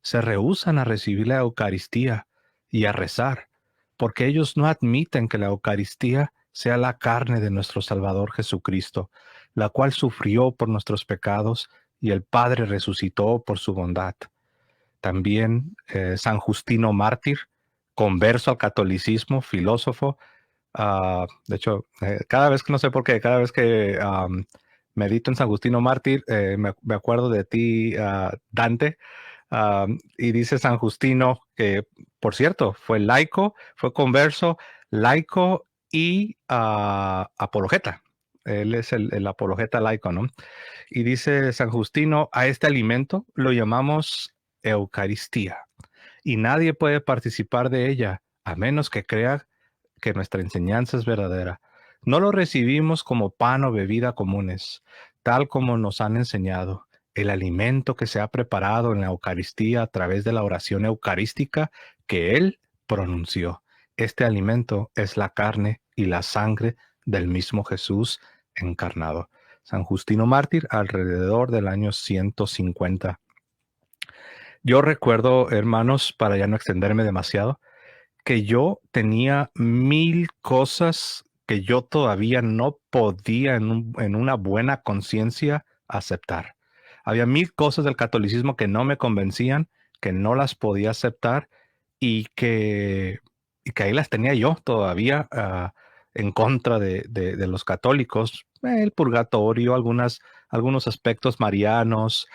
Se rehúsan a recibir la Eucaristía y a rezar, porque ellos no admiten que la Eucaristía sea la carne de nuestro Salvador Jesucristo, la cual sufrió por nuestros pecados y el Padre resucitó por su bondad. También San Justino Mártir, converso al catolicismo, filósofo. De hecho, cada vez que no sé por qué, cada vez que medito en San Justino Mártir, me acuerdo de ti, Dante, y dice San Justino que, por cierto, fue laico, fue converso, laico y apologeta. Él es el apologeta laico, ¿no? Y dice San Justino, a este alimento lo llamamos Eucaristía, y nadie puede participar de ella a menos que crea que nuestra enseñanza es verdadera. No lo recibimos como pan o bebida comunes, tal como nos han enseñado. El alimento que se ha preparado en la Eucaristía a través de la oración eucarística que Él pronunció. Este alimento es la carne y la sangre del mismo Jesús encarnado. San Justino Mártir, alrededor del año 150. Yo recuerdo, hermanos, para ya no extenderme demasiado, que yo tenía 1000 cosas que yo todavía no podía en una buena conciencia aceptar. Había 1000 cosas del catolicismo que no me convencían, que no las podía aceptar y que ahí las tenía yo todavía en contra de los católicos. El purgatorio, algunos aspectos marianos.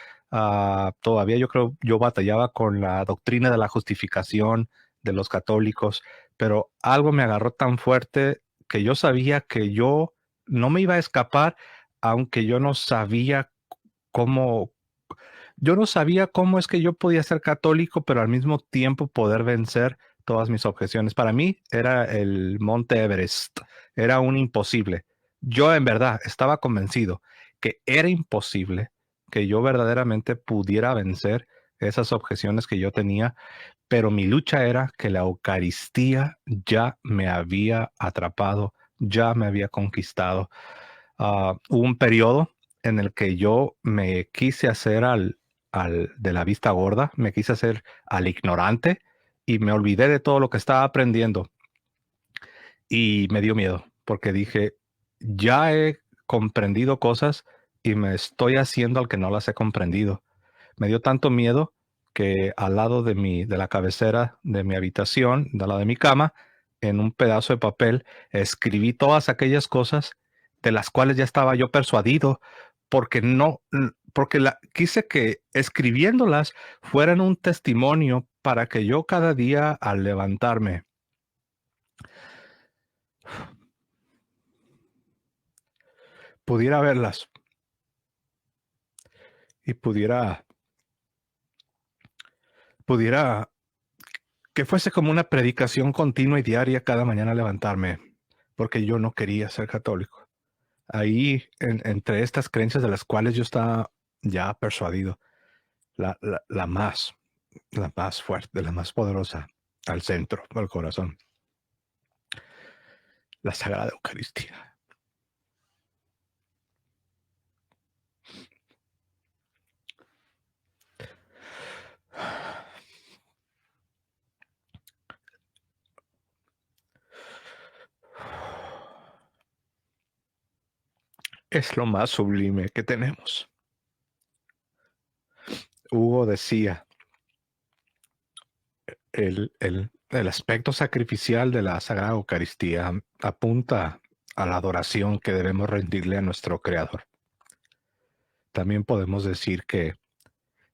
Todavía yo creo yo batallaba con la doctrina de la justificación de los católicos, pero algo me agarró tan fuerte que yo sabía que yo no me iba a escapar, aunque yo no sabía cómo, es que yo podía ser católico, pero al mismo tiempo poder vencer todas mis objeciones. Para mí era el Monte Everest, era un imposible. Yo en verdad estaba convencido que era imposible que yo verdaderamente pudiera vencer esas objeciones que yo tenía, pero mi lucha era que la Eucaristía ya me había atrapado, ya me había conquistado. Hubo un periodo en el que yo me quise hacer al de la vista gorda, me quise hacer al ignorante y me olvidé de todo lo que estaba aprendiendo y me dio miedo porque dije, ya he comprendido cosas y me estoy haciendo al que no las he comprendido. Me dio tanto miedo que al lado de la cabecera de mi habitación, al lado de mi cama, en un pedazo de papel, escribí todas aquellas cosas de las cuales ya estaba yo persuadido, porque quise que escribiéndolas fueran un testimonio para que yo cada día al levantarme pudiera verlas y pudiera que fuese como una predicación continua y diaria cada mañana al levantarme, porque yo no quería ser católico. Ahí, entre estas creencias de las cuales yo estaba ya persuadido, la, la, la más, la más fuerte, la más poderosa, al centro, al corazón, la Sagrada Eucaristía. Es lo más sublime que tenemos. Hugo decía, el aspecto sacrificial de la Sagrada Eucaristía apunta a la adoración que debemos rendirle a nuestro Creador. También podemos decir que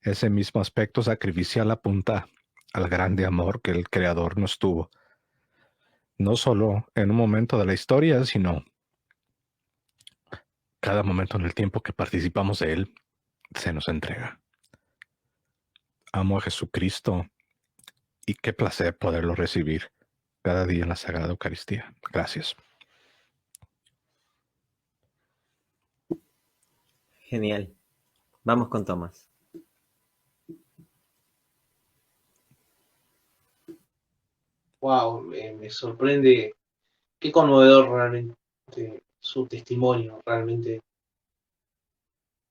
ese mismo aspecto sacrificial apunta al grande amor que el Creador nos tuvo, no solo en un momento de la historia, sino cada momento en el tiempo que participamos de Él, se nos entrega. Amo a Jesucristo y qué placer poderlo recibir cada día en la Sagrada Eucaristía. Gracias. Genial. Vamos con Tomás. Wow, me sorprende, qué conmovedor realmente su testimonio, realmente.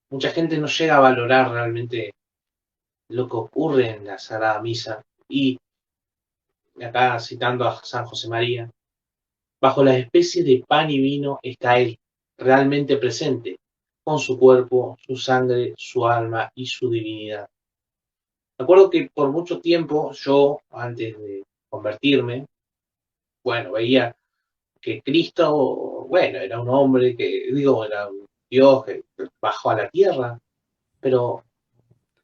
Mucha gente no llega a valorar realmente lo que ocurre en la Sagrada Misa. Y acá citando a San José María, bajo la especie de pan y vino está Él, realmente presente, con su cuerpo, su sangre, su alma y su divinidad. Me acuerdo que por mucho tiempo yo, antes de convertirme, bueno, veía que Cristo, bueno, era un hombre era un Dios que bajó a la tierra, pero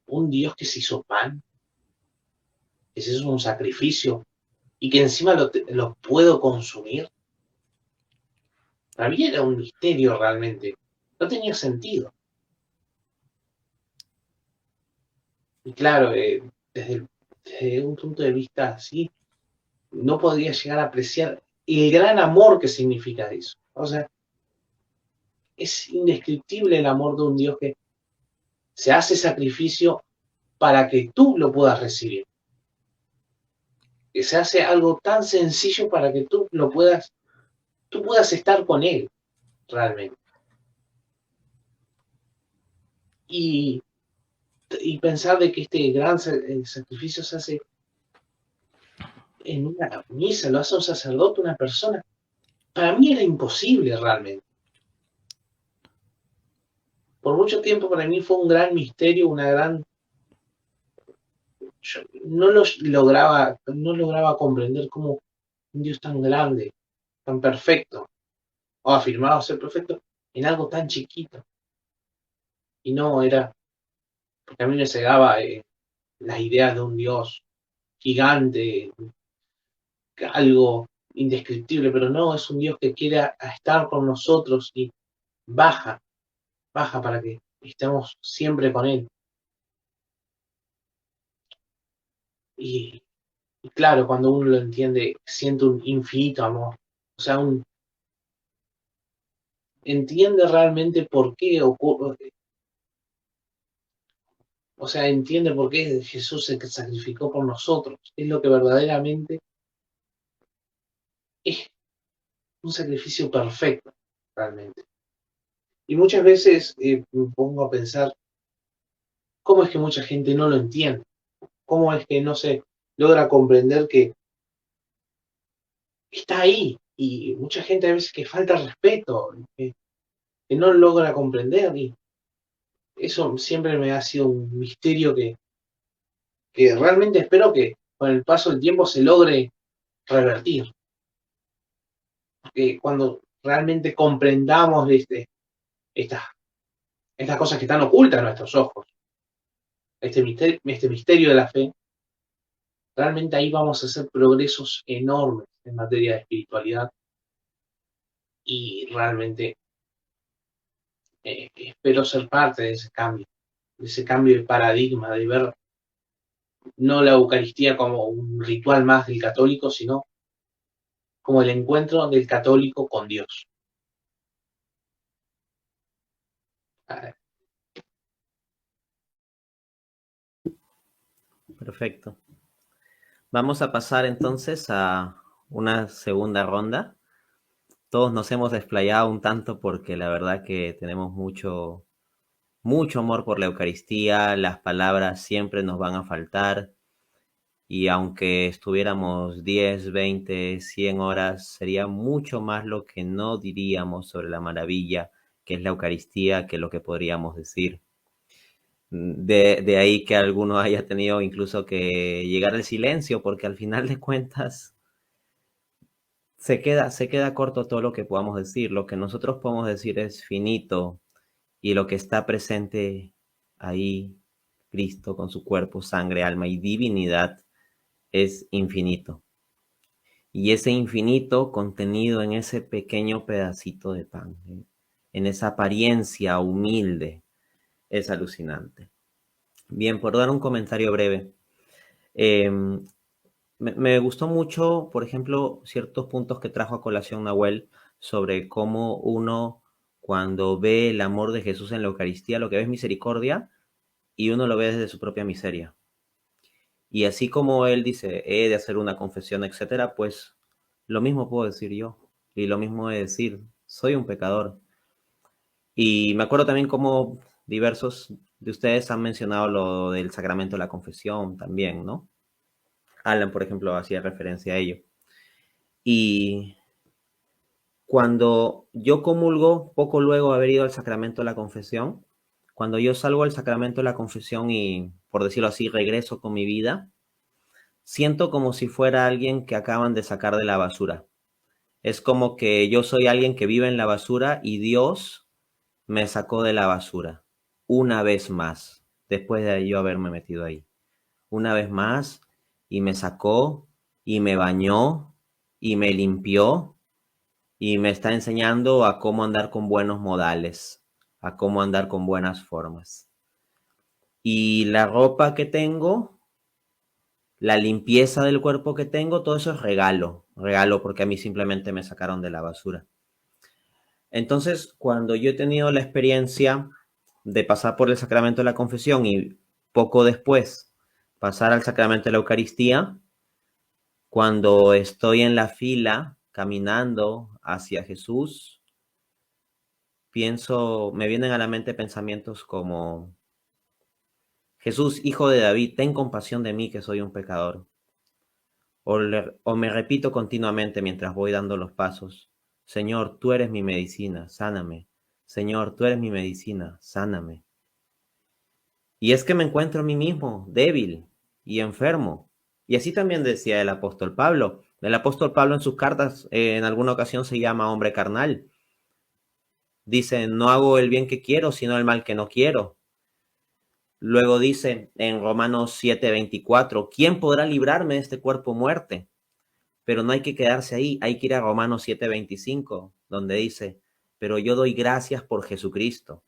un Dios que se hizo pan, que se hizo un sacrificio y que encima lo puedo consumir. Para mí era un misterio realmente. No tenía sentido. Y claro, desde un punto de vista así, no podría llegar a apreciar el gran amor que significa eso. O sea, es indescriptible el amor de un Dios que se hace sacrificio para que tú lo puedas recibir. Que se hace algo tan sencillo para que tú puedas estar con Él, realmente. Y pensar de que este gran sacrificio se hace en una misa, lo hace un sacerdote, una persona, para mí era imposible realmente. Por mucho tiempo para mí fue un gran misterio, yo no lograba comprender cómo un Dios tan grande, tan perfecto, o afirmado ser perfecto, en algo tan chiquito. Y no era, porque a mí me cegaba las ideas de un Dios gigante, algo indescriptible, pero no, es un Dios que quiere estar con nosotros y baja para que estemos siempre con Él. Y claro, cuando uno lo entiende, siente un infinito amor. O sea, entiende realmente por qué ocurre. O sea, entiende por qué Jesús se sacrificó por nosotros. Es lo que verdaderamente es un sacrificio perfecto, realmente. Y muchas veces me pongo a pensar, ¿cómo es que mucha gente no lo entiende? ¿Cómo es que no se logra comprender que está ahí? Y mucha gente a veces que falta respeto, que no logra comprender. Y eso siempre me ha sido un misterio que realmente espero que con el paso del tiempo se logre revertir. Que cuando realmente comprendamos estas cosas que están ocultas a nuestros ojos, este misterio de la fe, realmente ahí vamos a hacer progresos enormes en materia de espiritualidad y realmente espero ser parte de ese cambio de paradigma, de ver no la Eucaristía como un ritual más del católico, sino como el encuentro del católico con Dios. Ah, Perfecto. Vamos a pasar entonces a una segunda ronda. Todos nos hemos desplayado un tanto porque la verdad que tenemos mucho amor por la Eucaristía, las palabras siempre nos van a faltar y aunque estuviéramos 10, 20, 100 horas, sería mucho más lo que no diríamos sobre la maravilla que es la Eucaristía que lo que podríamos decir. De ahí que alguno haya tenido incluso que llegar al silencio, porque al final de cuentas se queda corto todo lo que podamos decir. Lo que nosotros podemos decir es finito y lo que está presente ahí, Cristo con su cuerpo, sangre, alma y divinidad, es infinito. Y ese infinito contenido en ese pequeño pedacito de pan, en esa apariencia humilde, es alucinante. Bien, por dar un comentario breve. Me gustó mucho, por ejemplo, ciertos puntos que trajo a colación Nahuel sobre cómo uno, cuando ve el amor de Jesús en la Eucaristía, lo que ve es misericordia y uno lo ve desde su propia miseria. Y así como él dice, he de hacer una confesión, etcétera, pues lo mismo puedo decir yo. Y lo mismo he de decir, soy un pecador. Y me acuerdo también cómo diversos de ustedes han mencionado lo del sacramento de la confesión también, ¿no? Alan, por ejemplo, hacía referencia a ello. Y cuando yo comulgo, poco luego de haber ido al sacramento de la confesión, cuando yo salgo del sacramento de la confesión y, por decirlo así, regreso con mi vida, siento como si fuera alguien que acaban de sacar de la basura. Es como que yo soy alguien que vive en la basura y Dios me sacó de la basura una vez más, después de yo haberme metido ahí. Una vez más, y me sacó, y me bañó, y me limpió, y me está enseñando a cómo andar con buenos modales, a cómo andar con buenas formas. Y la ropa que tengo, la limpieza del cuerpo que tengo, todo eso es regalo porque a mí simplemente me sacaron de la basura. Entonces, cuando yo he tenido la experiencia de pasar por el sacramento de la confesión y poco después pasar al sacramento de la Eucaristía, cuando estoy en la fila caminando hacia Jesús, me vienen a la mente pensamientos como, Jesús, hijo de David, ten compasión de mí que soy un pecador. O me repito continuamente mientras voy dando los pasos, Señor, tú eres mi medicina, sáname. Señor, tú eres mi medicina, sáname. Y es que me encuentro a mí mismo débil y enfermo. Y así también decía el apóstol Pablo. El apóstol Pablo en sus cartas en alguna ocasión se llama hombre carnal. Dice, no hago el bien que quiero, sino el mal que no quiero. Luego dice en Romanos 7:24, ¿quién podrá librarme de este cuerpo muerte? Pero no hay que quedarse ahí, hay que ir a Romanos 7:25, donde dice, pero yo doy gracias por Jesucristo.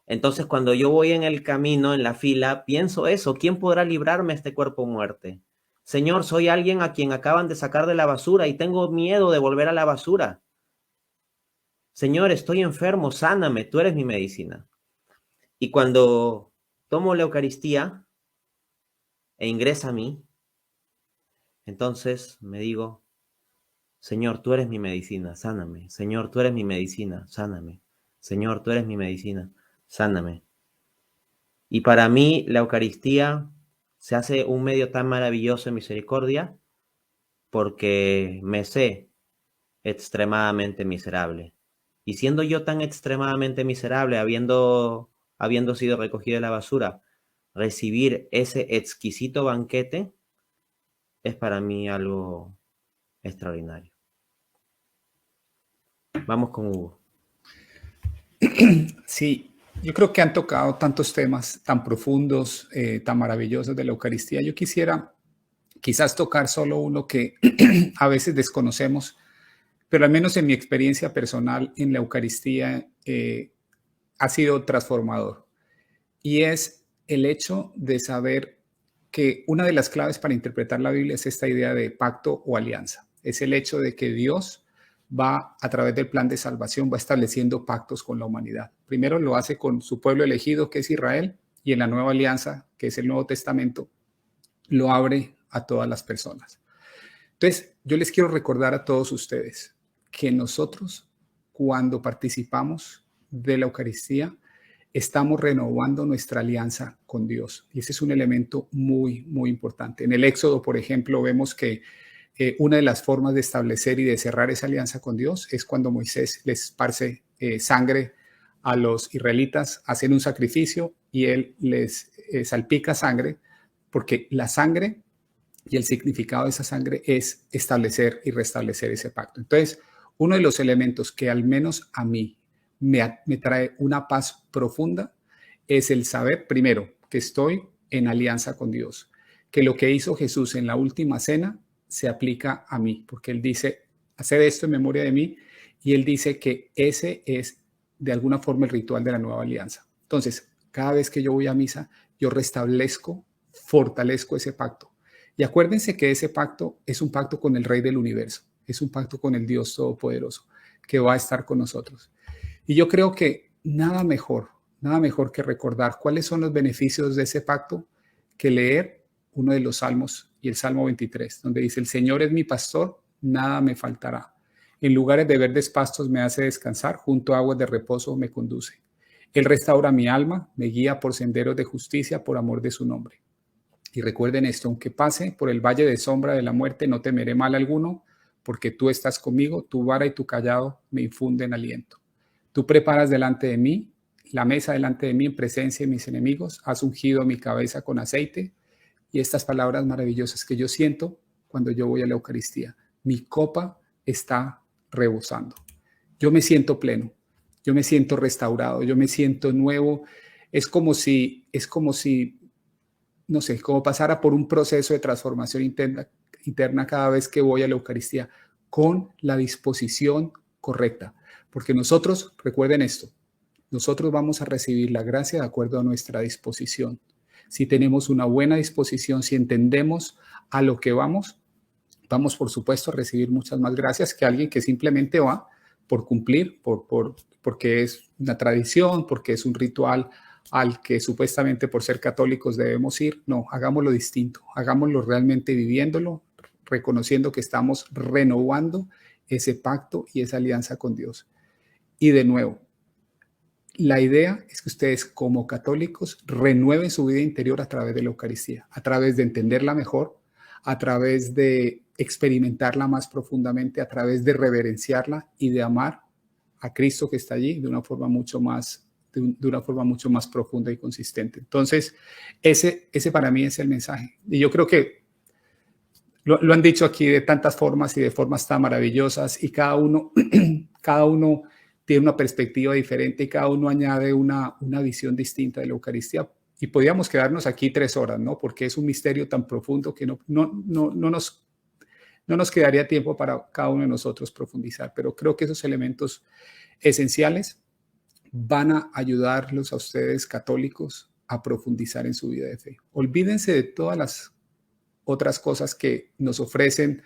Entonces, cuando yo voy en el camino, en la fila, pienso eso, ¿quién podrá librarme de este cuerpo muerte? Señor, soy alguien a quien acaban de sacar de la basura y tengo miedo de volver a la basura. Señor, estoy enfermo, sáname, tú eres mi medicina. Y cuando tomo la Eucaristía e ingresa a mí, entonces me digo, Señor, tú eres mi medicina, sáname. Señor, tú eres mi medicina, sáname. Señor, tú eres mi medicina, sáname. Y para mí la Eucaristía se hace un medio tan maravilloso en misericordia porque me sé extremadamente miserable. Y siendo yo tan extremadamente miserable, habiendo sido recogido de la basura, recibir ese exquisito banquete es para mí algo extraordinario. Vamos con Hugo. Sí, yo creo que han tocado tantos temas tan profundos, tan maravillosos de la Eucaristía. Yo quisiera quizás tocar solo uno que a veces desconocemos, pero al menos en mi experiencia personal en la Eucaristía ha sido transformador. Y es el hecho de saber que una de las claves para interpretar la Biblia es esta idea de pacto o alianza. Es el hecho de que Dios va, a través del plan de salvación, va estableciendo pactos con la humanidad. Primero lo hace con su pueblo elegido, que es Israel, y en la nueva alianza, que es el Nuevo Testamento, lo abre a todas las personas. Entonces, yo les quiero recordar a todos ustedes que nosotros, cuando participamos de la Eucaristía, estamos renovando nuestra alianza con Dios. Y ese es un elemento muy, muy importante. En el Éxodo, por ejemplo, vemos que una de las formas de establecer y de cerrar esa alianza con Dios es cuando Moisés les esparce sangre a los israelitas, hacen un sacrificio y él les salpica sangre, porque la sangre y el significado de esa sangre es establecer y restablecer ese pacto. Entonces, uno de los elementos que al menos a mí me trae una paz profunda es el saber, primero, que estoy en alianza con Dios, que lo que hizo Jesús en la última cena se aplica a mí, porque Él dice, haced esto en memoria de mí, y Él dice que ese es de alguna forma el ritual de la nueva alianza. Entonces, cada vez que yo voy a misa, yo restablezco, fortalezco ese pacto. Y acuérdense que ese pacto es un pacto con el Rey del Universo, es un pacto con el Dios Todopoderoso, que va a estar con nosotros. Y yo creo que nada mejor que recordar cuáles son los beneficios de ese pacto que leer uno de los salmos y el Salmo 23, donde dice, el Señor es mi pastor, nada me faltará. En lugares de verdes pastos me hace descansar, junto a aguas de reposo me conduce. Él restaura mi alma, me guía por senderos de justicia por amor de su nombre. Y recuerden esto, aunque pase por el valle de sombra de la muerte, no temeré mal alguno, porque tú estás conmigo, tu vara y tu cayado me infunden aliento. Tú preparas delante de mí la mesa delante de mí en presencia de mis enemigos, has ungido mi cabeza con aceite. Y estas palabras maravillosas que yo siento cuando yo voy a la Eucaristía, mi copa está rebosando. Yo me siento pleno, yo me siento restaurado, yo me siento nuevo. Es como si, no sé, como pasara por un proceso de transformación interna cada vez que voy a la Eucaristía, con la disposición correcta. Porque nosotros, recuerden esto, nosotros vamos a recibir la gracia de acuerdo a nuestra disposición. Si tenemos una buena disposición, si entendemos a lo que vamos por supuesto a recibir muchas más gracias que alguien que simplemente va por cumplir, porque es una tradición, porque es un ritual al que supuestamente por ser católicos debemos ir. No, hagámoslo distinto, hagámoslo realmente viviéndolo, reconociendo que estamos renovando ese pacto y esa alianza con Dios. Y de nuevo, la idea es que ustedes como católicos renueven su vida interior a través de la Eucaristía, a través de entenderla mejor, a través de experimentarla más profundamente, a través de reverenciarla y de amar a Cristo que está allí de una forma mucho más profunda y consistente. Entonces, ese para mí es el mensaje. Y yo creo que lo han dicho aquí de tantas formas y de formas tan maravillosas, y cada uno tiene una perspectiva diferente y cada uno añade una visión distinta de la Eucaristía. Y podríamos quedarnos aquí 3 horas, ¿no? Porque es un misterio tan profundo que no No nos quedaría tiempo para cada uno de nosotros profundizar, pero creo que esos elementos esenciales van a ayudarlos a ustedes católicos a profundizar en su vida de fe. Olvídense de todas las otras cosas que nos ofrecen.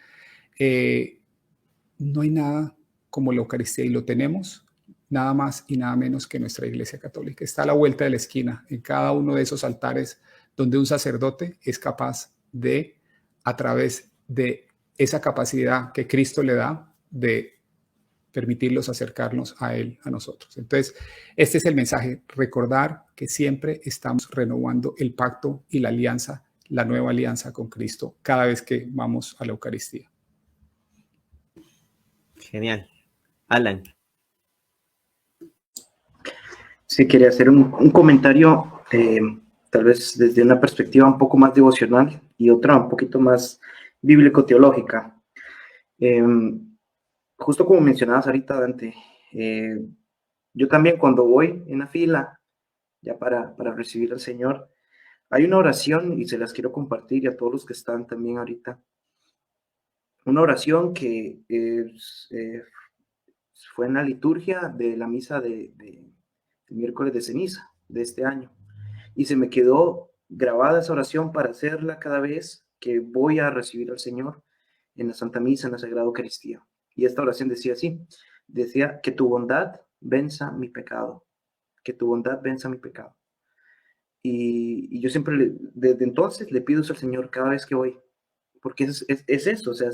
No hay nada como la Eucaristía y lo tenemos nada más y nada menos que nuestra Iglesia Católica. Está a la vuelta de la esquina, en cada uno de esos altares donde un sacerdote es capaz de, a través de esa capacidad que Cristo le da, de permitirlos acercarnos a Él, a nosotros. Entonces, este es el mensaje, recordar que siempre estamos renovando el pacto y la alianza, la nueva alianza con Cristo, cada vez que vamos a la Eucaristía. Genial. Alan. Sí, quería hacer un comentario, tal vez desde una perspectiva un poco más devocional y otra un poquito más bíblico-teológica. Justo como mencionabas ahorita, Dante, yo también cuando voy en la fila, ya para recibir al Señor, hay una oración y se las quiero compartir y a todos los que están también ahorita. Una oración que fue en la liturgia de la misa de miércoles de ceniza de este año. Y se me quedó grabada esa oración para hacerla cada vez que voy a recibir al Señor en la Santa Misa, en la Sagrada Eucaristía. Y esta oración decía así, decía, que tu bondad venza mi pecado, que tu bondad venza mi pecado. Y yo siempre, desde entonces, le pido eso al Señor cada vez que voy, porque es eso, o sea,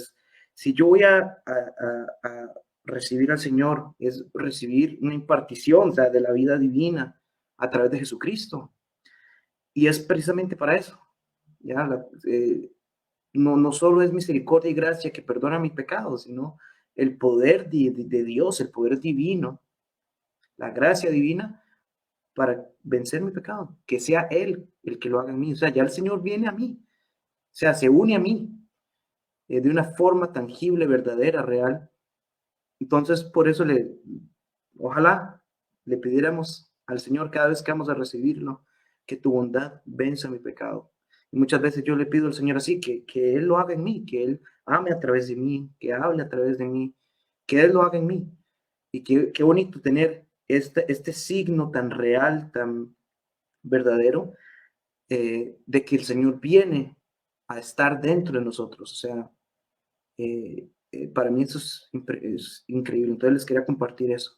si yo voy a recibir al Señor, es recibir una impartición, o sea, de la vida divina a través de Jesucristo. Y es precisamente para eso. ¿Ya? No solo es misericordia y gracia que perdona mi pecado, sino el poder de Dios, el poder divino, la gracia divina para vencer mi pecado, que sea Él el que lo haga en mí. O sea, ya el Señor viene a mí, o sea, se une a mí de una forma tangible, verdadera, real. Entonces, por eso ojalá le pidiéramos al Señor cada vez que vamos a recibirlo, que tu bondad venza mi pecado. Y muchas veces yo le pido al Señor así, que Él lo haga en mí, que Él ame a través de mí, que hable a través de mí, que Él lo haga en mí. Y qué bonito tener este signo tan real, tan verdadero, de que el Señor viene a estar dentro de nosotros. O sea, para mí eso es increíble. Entonces les quería compartir eso.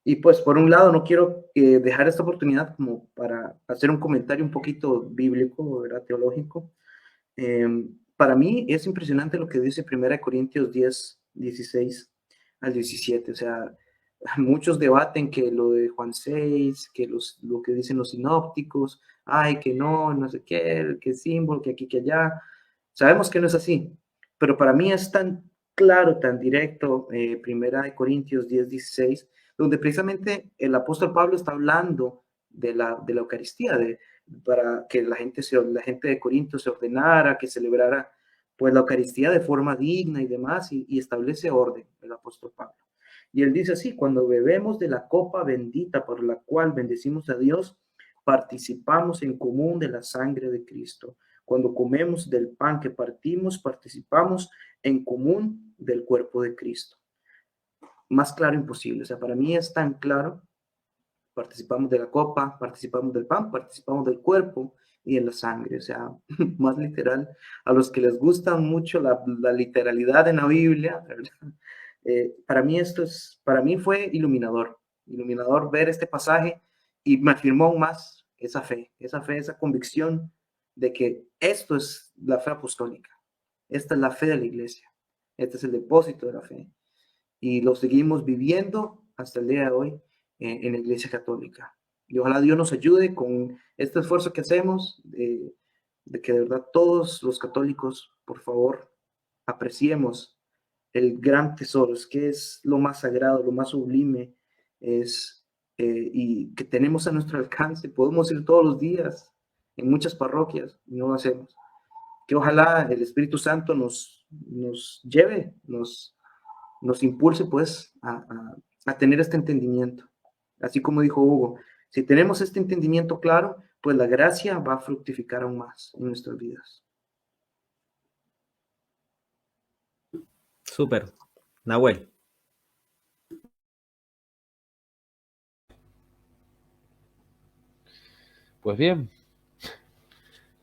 Y pues por un lado no quiero dejar esta oportunidad como para hacer un comentario un poquito bíblico, ¿verdad? Teológico. Para mí es impresionante lo que dice 1 Corintios 10, 16 al 17. O sea, muchos debaten que lo de Juan 6, que lo que dicen los sinópticos, ay, que no sé qué, que símbolo, que aquí, que allá. Sabemos que no es así, pero para mí es tan claro, tan directo, 1 Corintios 10, 16, donde precisamente el apóstol Pablo está hablando de la Eucaristía, para que la gente de Corinto se ordenara, que celebrara pues la Eucaristía de forma digna y demás, y establece orden el apóstol Pablo. Y él dice así, cuando bebemos de la copa bendita por la cual bendecimos a Dios, participamos en común de la sangre de Cristo. Cuando comemos del pan que partimos, participamos en común del cuerpo de Cristo. Más claro imposible. O sea, para mí es tan claro. Participamos de la copa, participamos del pan, participamos del cuerpo y en la sangre. O sea, más literal. A los que les gusta mucho la literalidad en la Biblia, para mí fue iluminador ver este pasaje y me afirmó aún más esa fe, esa convicción de que esto es la fe apostólica, esta es la fe de la iglesia, este es el depósito de la fe y lo seguimos viviendo hasta el día de hoy en la iglesia católica. Y ojalá Dios nos ayude con este esfuerzo que hacemos de que de verdad todos los católicos, por favor, apreciemos el gran tesoro, es que es lo más sagrado, lo más sublime, y que tenemos a nuestro alcance. Podemos ir todos los días en muchas parroquias y no lo hacemos. Que ojalá el Espíritu Santo nos lleve, nos impulse pues a tener este entendimiento. Así como dijo Hugo, si tenemos este entendimiento claro, pues la gracia va a fructificar aún más en nuestras vidas. Súper. Nahuel. Pues bien,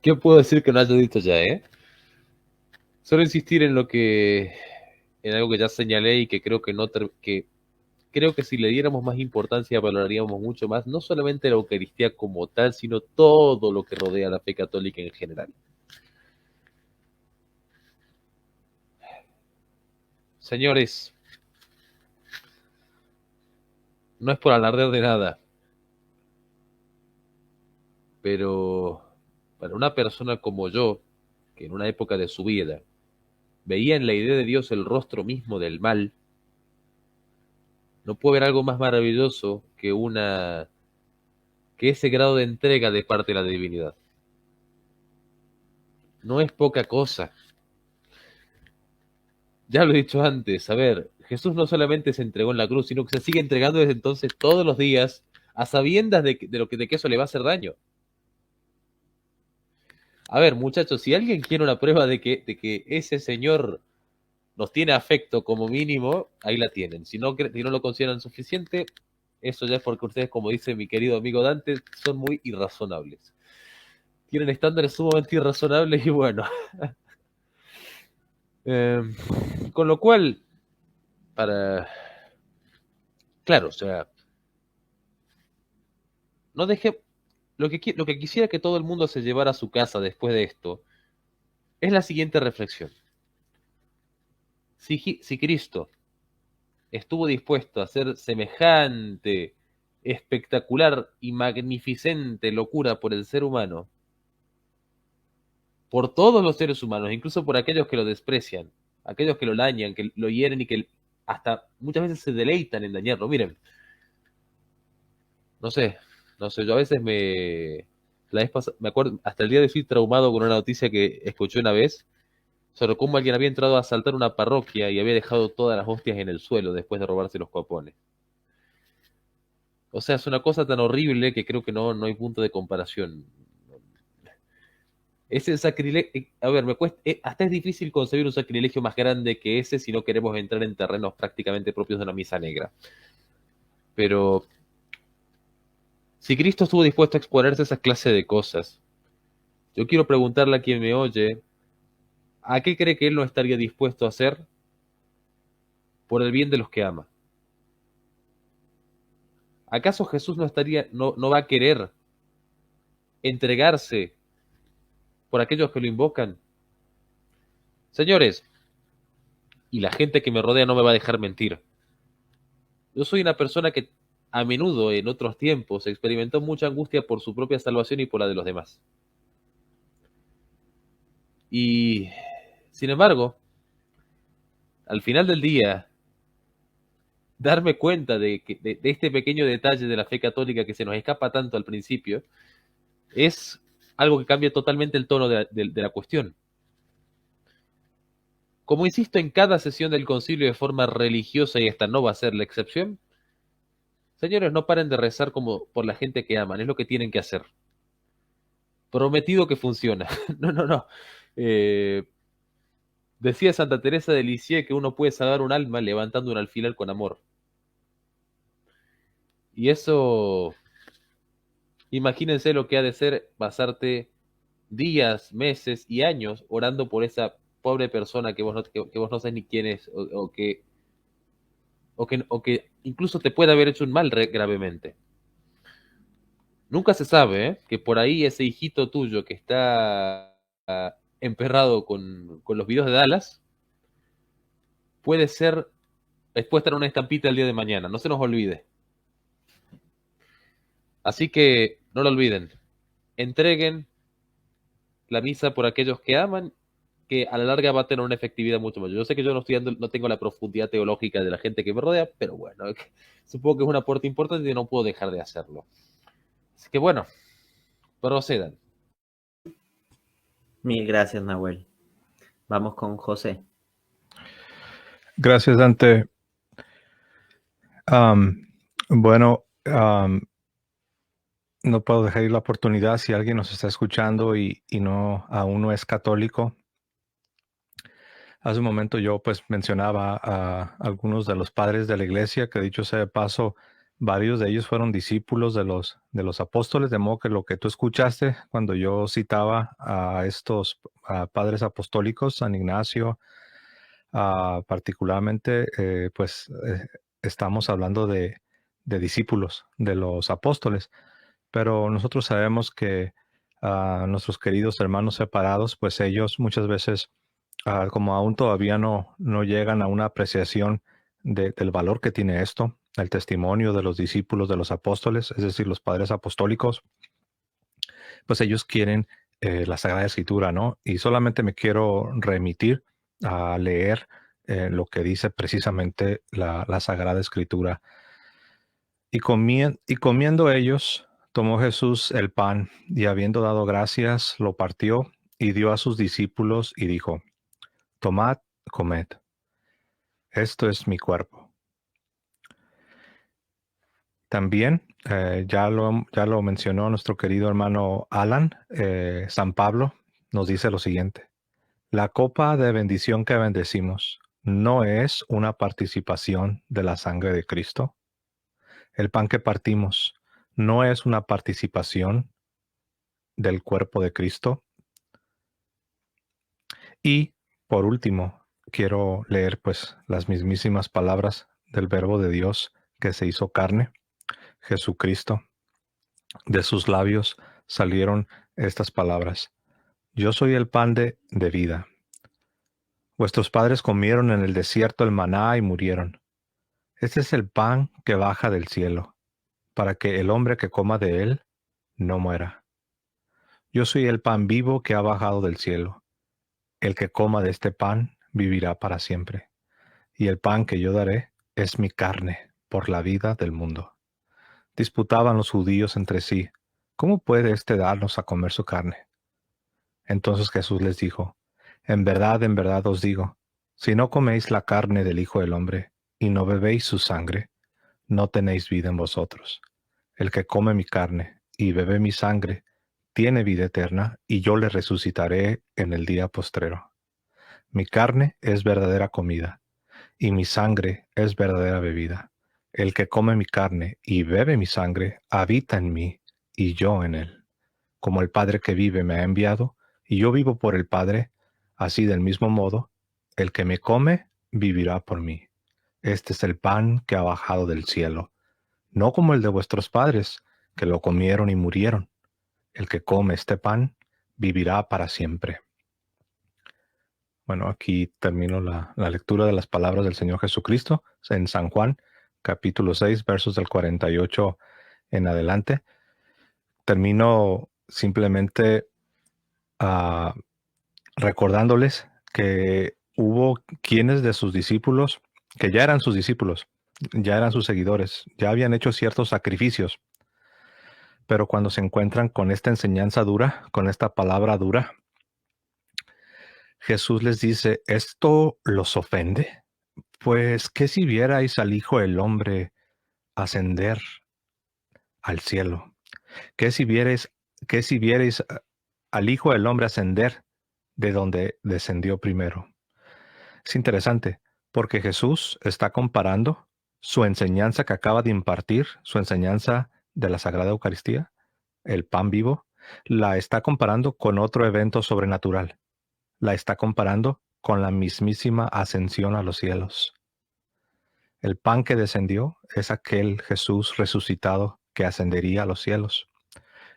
¿qué puedo decir que no haya dicho ya, eh? Solo insistir en en algo que ya señalé y que creo que que creo que si le diéramos más importancia valoraríamos mucho más, no solamente la Eucaristía como tal, sino todo lo que rodea a la fe católica en general. Señores, no es por alardear de nada, pero para una persona como yo, que en una época de su vida veía en la idea de Dios el rostro mismo del mal, no puede haber algo más maravilloso que ese grado de entrega de parte de la divinidad. No es poca cosa. Ya lo he dicho antes, a ver, Jesús no solamente se entregó en la cruz, sino que se sigue entregando desde entonces todos los días a sabiendas de que eso le va a hacer daño. A ver, muchachos, si alguien quiere una prueba de que ese Señor nos tiene afecto como mínimo, ahí la tienen. Si no lo consideran suficiente, eso ya es porque ustedes, como dice mi querido amigo Dante, son muy irrazonables. Tienen estándares sumamente irrazonables y bueno. Eh, con lo cual, para... Claro, o sea, no deje... lo que quisiera que todo el mundo se llevara a su casa después de esto es la siguiente reflexión. Si Cristo estuvo dispuesto a hacer semejante, espectacular y magnificente locura por el ser humano, por todos los seres humanos, incluso por aquellos que lo desprecian, aquellos que lo dañan, que lo hieren y que hasta muchas veces se deleitan en dañarlo. Miren, no sé, yo a veces la vez pasada, me acuerdo, hasta el día de hoy estoy traumado con una noticia que escuché una vez sobre cómo alguien había entrado a asaltar una parroquia y había dejado todas las hostias en el suelo después de robarse los copones. O sea, es una cosa tan horrible que creo que no hay punto de comparación. Ese sacrilegio, a ver, me cuesta, hasta es difícil concebir un sacrilegio más grande que ese si no queremos entrar en terrenos prácticamente propios de una misa negra. Pero si Cristo estuvo dispuesto a exponerse a esa clase de cosas, yo quiero preguntarle a quien me oye, ¿a qué cree que Él no estaría dispuesto a hacer por el bien de los que ama? ¿Acaso Jesús no va a querer entregarse por aquellos que lo invocan? Señores, y la gente que me rodea no me va a dejar mentir. Yo soy una persona que a menudo en otros tiempos experimentó mucha angustia por su propia salvación y por la de los demás. Y, sin embargo, al final del día, darme cuenta de este pequeño detalle de la fe católica que se nos escapa tanto al principio, es algo que cambia totalmente el tono de la cuestión. Como insisto en cada sesión del concilio de forma religiosa, y esta no va a ser la excepción, señores, no paren de rezar como por la gente que aman, es lo que tienen que hacer. Prometido que funciona. No. Decía Santa Teresa de Lisieux que uno puede salvar un alma levantando un alfiler con amor. Y eso, imagínense lo que ha de ser pasarte días, meses y años orando por esa pobre persona que vos no sabés ni quién es, o que incluso te puede haber hecho un mal gravemente. Nunca se sabe, ¿eh? Que por ahí ese hijito tuyo que está emperrado con los videos de Dallas puede estar en una estampita el día de mañana, no se nos olvide. Así que no lo olviden, entreguen la misa por aquellos que aman, que a la larga va a tener una efectividad mucho mayor. Yo sé que yo no tengo la profundidad teológica de la gente que me rodea, pero bueno, supongo que es un aporte importante y no puedo dejar de hacerlo. Así que bueno, procedan. Mil gracias, Nahuel. Vamos con José. Gracias, Dante. Bueno, no puedo dejar ir la oportunidad si alguien nos está escuchando y aún no es católico, Hace un momento yo pues mencionaba a algunos de los padres de la iglesia, que dicho sea de paso, varios de ellos fueron discípulos de los apóstoles, de modo que lo que tú escuchaste cuando yo citaba a estos padres apostólicos, San Ignacio, particularmente, estamos hablando de discípulos de los apóstoles, pero nosotros sabemos que nuestros queridos hermanos separados, pues ellos muchas veces, como aún todavía no llegan a una apreciación del valor que tiene esto, el testimonio de los discípulos de los apóstoles, es decir, los padres apostólicos, pues ellos quieren la Sagrada Escritura, ¿no? Y solamente me quiero remitir a leer lo que dice precisamente la Sagrada Escritura. Y comiendo ellos, tomó Jesús el pan y habiendo dado gracias, lo partió y dio a sus discípulos y dijo: Tomad, comed, esto es mi cuerpo. También, ya lo mencionó nuestro querido hermano Alan, San Pablo nos dice lo siguiente: la copa de bendición que bendecimos no es una participación de la sangre de Cristo. El pan que partimos no es una participación del cuerpo de Cristo. Y por último, quiero leer pues las mismísimas palabras del Verbo de Dios que se hizo carne, Jesucristo. De sus labios salieron estas palabras: Yo soy el pan de vida. Vuestros padres comieron en el desierto el maná y murieron. Este es el pan que baja del cielo, para que el hombre que coma de él no muera. Yo soy el pan vivo que ha bajado del cielo. El que coma de este pan vivirá para siempre. Y el pan que yo daré es mi carne por la vida del mundo. Disputaban los judíos entre sí: ¿cómo puede éste darnos a comer su carne? Entonces Jesús les dijo: en verdad os digo, si no coméis la carne del Hijo del Hombre y no bebéis su sangre, no tenéis vida en vosotros. El que come mi carne y bebe mi sangre tiene vida eterna, y yo le resucitaré en el día postrero. Mi carne es verdadera comida, y mi sangre es verdadera bebida. El que come mi carne y bebe mi sangre habita en mí, y yo en él. Como el Padre que vive me ha enviado, y yo vivo por el Padre, así del mismo modo, el que me come vivirá por mí. Este es el pan que ha bajado del cielo, no como el de vuestros padres, que lo comieron y murieron. El que come este pan vivirá para siempre. Bueno, aquí termino la lectura de las palabras del Señor Jesucristo en San Juan, capítulo 6, versos del 48 en adelante. Termino simplemente recordándoles que hubo quienes de sus discípulos, que ya eran sus discípulos, ya eran sus seguidores, ya habían hecho ciertos sacrificios, pero cuando se encuentran con esta enseñanza dura, con esta palabra dura, Jesús les dice: ¿esto los ofende? Pues, ¿qué si vierais al Hijo del Hombre ascender al cielo? ¿Qué si vierais al Hijo del Hombre ascender de donde descendió primero? Es interesante, porque Jesús está comparando su enseñanza que acaba de impartir, su enseñanza de la Sagrada Eucaristía, el pan vivo, la está comparando con otro evento sobrenatural. La está comparando con la mismísima ascensión a los cielos. El pan que descendió es aquel Jesús resucitado que ascendería a los cielos.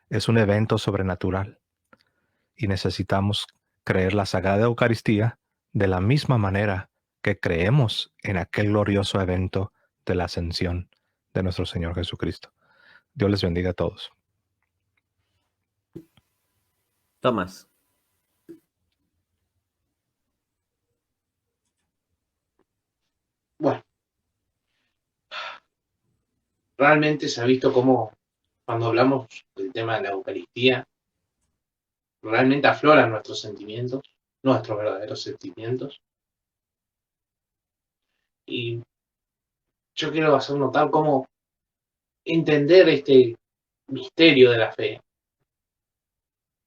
Es un evento sobrenatural y necesitamos creer la Sagrada Eucaristía de la misma manera que creemos en aquel glorioso evento de la ascensión de nuestro Señor Jesucristo. Dios les bendiga a todos. Tomás. Bueno, realmente se ha visto cómo cuando hablamos del tema de la Eucaristía, realmente afloran nuestros sentimientos, nuestros verdaderos sentimientos. Y yo quiero hacer notar cómo entender este misterio de la fe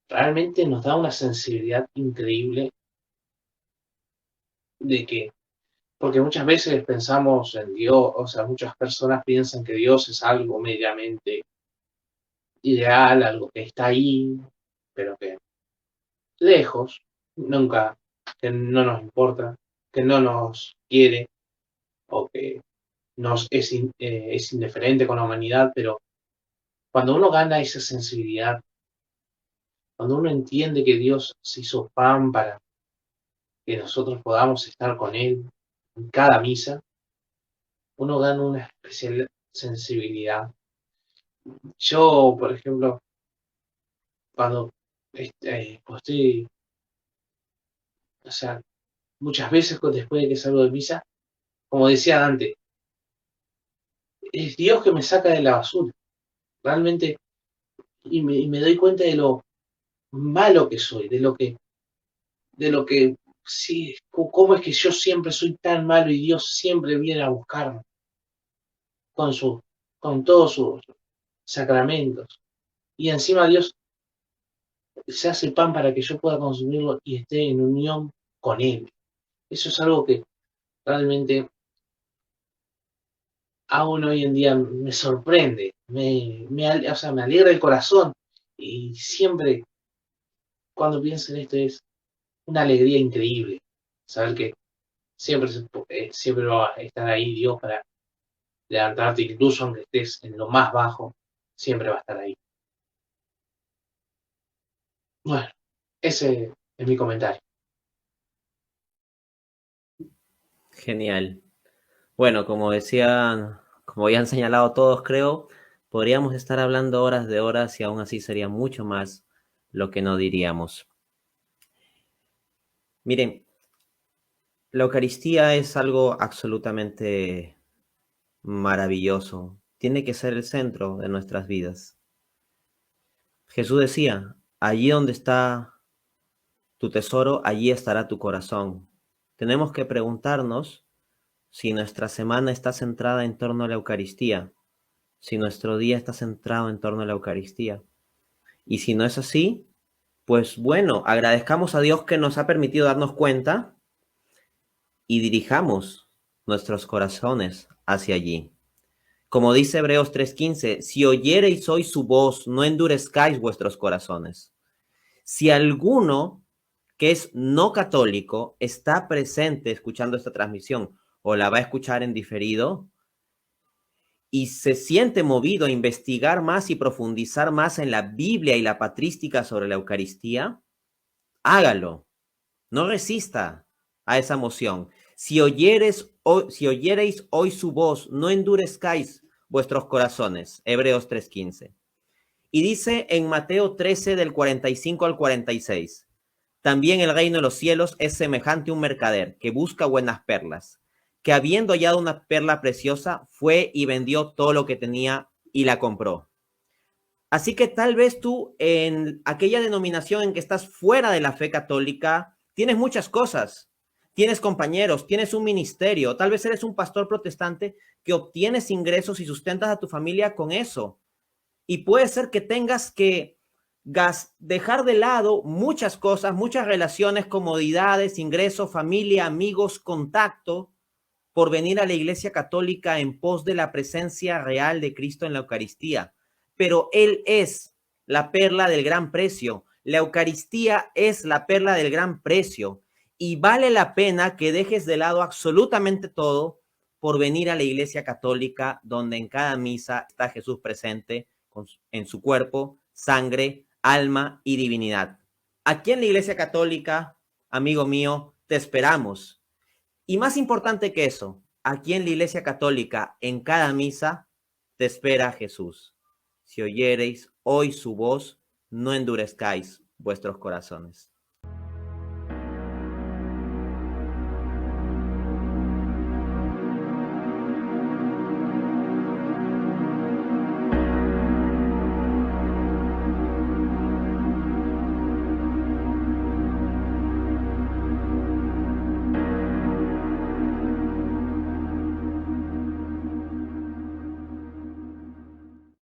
realmente nos da una sensibilidad increíble de que, porque muchas veces pensamos en Dios, o sea, muchas personas piensan que Dios es algo mediamente ideal, algo que está ahí, pero que lejos, nunca, que no nos importa, que no nos quiere o que es indiferente con la humanidad, pero cuando uno gana esa sensibilidad, cuando uno entiende que Dios se hizo pan para que nosotros podamos estar con Él en cada misa, uno gana una especial sensibilidad. Yo, por ejemplo, cuando pues estoy, o sea, muchas veces después de que salgo de misa, como decía Dante, es Dios que me saca de la basura, realmente, y me doy cuenta de lo malo que soy, de lo que, sí, cómo es que yo siempre soy tan malo y Dios siempre viene a buscarme con con todos sus sacramentos. Y encima Dios se hace pan para que yo pueda consumirlo y esté en unión con Él. Eso es algo que realmente aún hoy en día me sorprende, o sea, me alegra el corazón y siempre cuando pienso en esto es una alegría increíble saber que siempre, siempre va a estar ahí Dios para levantarte, incluso aunque estés en lo más bajo, siempre va a estar ahí. Bueno, ese es mi comentario. Genial. Bueno, como decían, como ya han señalado todos, creo, podríamos estar hablando horas de horas y aún así sería mucho más lo que no diríamos. Miren, la Eucaristía es algo absolutamente maravilloso. Tiene que ser el centro de nuestras vidas. Jesús decía, allí donde está tu tesoro, allí estará tu corazón. Tenemos que preguntarnos si nuestra semana está centrada en torno a la Eucaristía, si nuestro día está centrado en torno a la Eucaristía. Y si no es así, pues bueno, agradezcamos a Dios que nos ha permitido darnos cuenta y dirijamos nuestros corazones hacia allí. Como dice Hebreos 3:15, si oyereis hoy su voz, no endurezcáis vuestros corazones. Si alguno que es no católico está presente escuchando esta transmisión o la va a escuchar en diferido y se siente movido a investigar más y profundizar más en la Biblia y la patrística sobre la Eucaristía, hágalo. No resista a esa moción. Si oyereis hoy su voz, no endurezcáis vuestros corazones. Hebreos 3:15. Y dice en Mateo 13 del 45 al 46, también el reino de los cielos es semejante a un mercader que busca buenas perlas, que habiendo hallado una perla preciosa, fue y vendió todo lo que tenía y la compró. Así que tal vez tú en aquella denominación en que estás fuera de la fe católica, tienes muchas cosas, tienes compañeros, tienes un ministerio, tal vez eres un pastor protestante que obtienes ingresos y sustentas a tu familia con eso. Y puede ser que tengas que dejar de lado muchas cosas, muchas relaciones, comodidades, ingresos, familia, amigos, contacto, por venir a la Iglesia Católica en pos de la presencia real de Cristo en la Eucaristía. Pero Él es la perla del gran precio. La Eucaristía es la perla del gran precio. Y vale la pena que dejes de lado absolutamente todo por venir a la Iglesia Católica, donde en cada misa está Jesús presente en su cuerpo, sangre, alma y divinidad. Aquí en la Iglesia Católica, amigo mío, te esperamos. Y más importante que eso, aquí en la Iglesia Católica, en cada misa, te espera Jesús. Si oyereis hoy su voz, no endurezcáis vuestros corazones.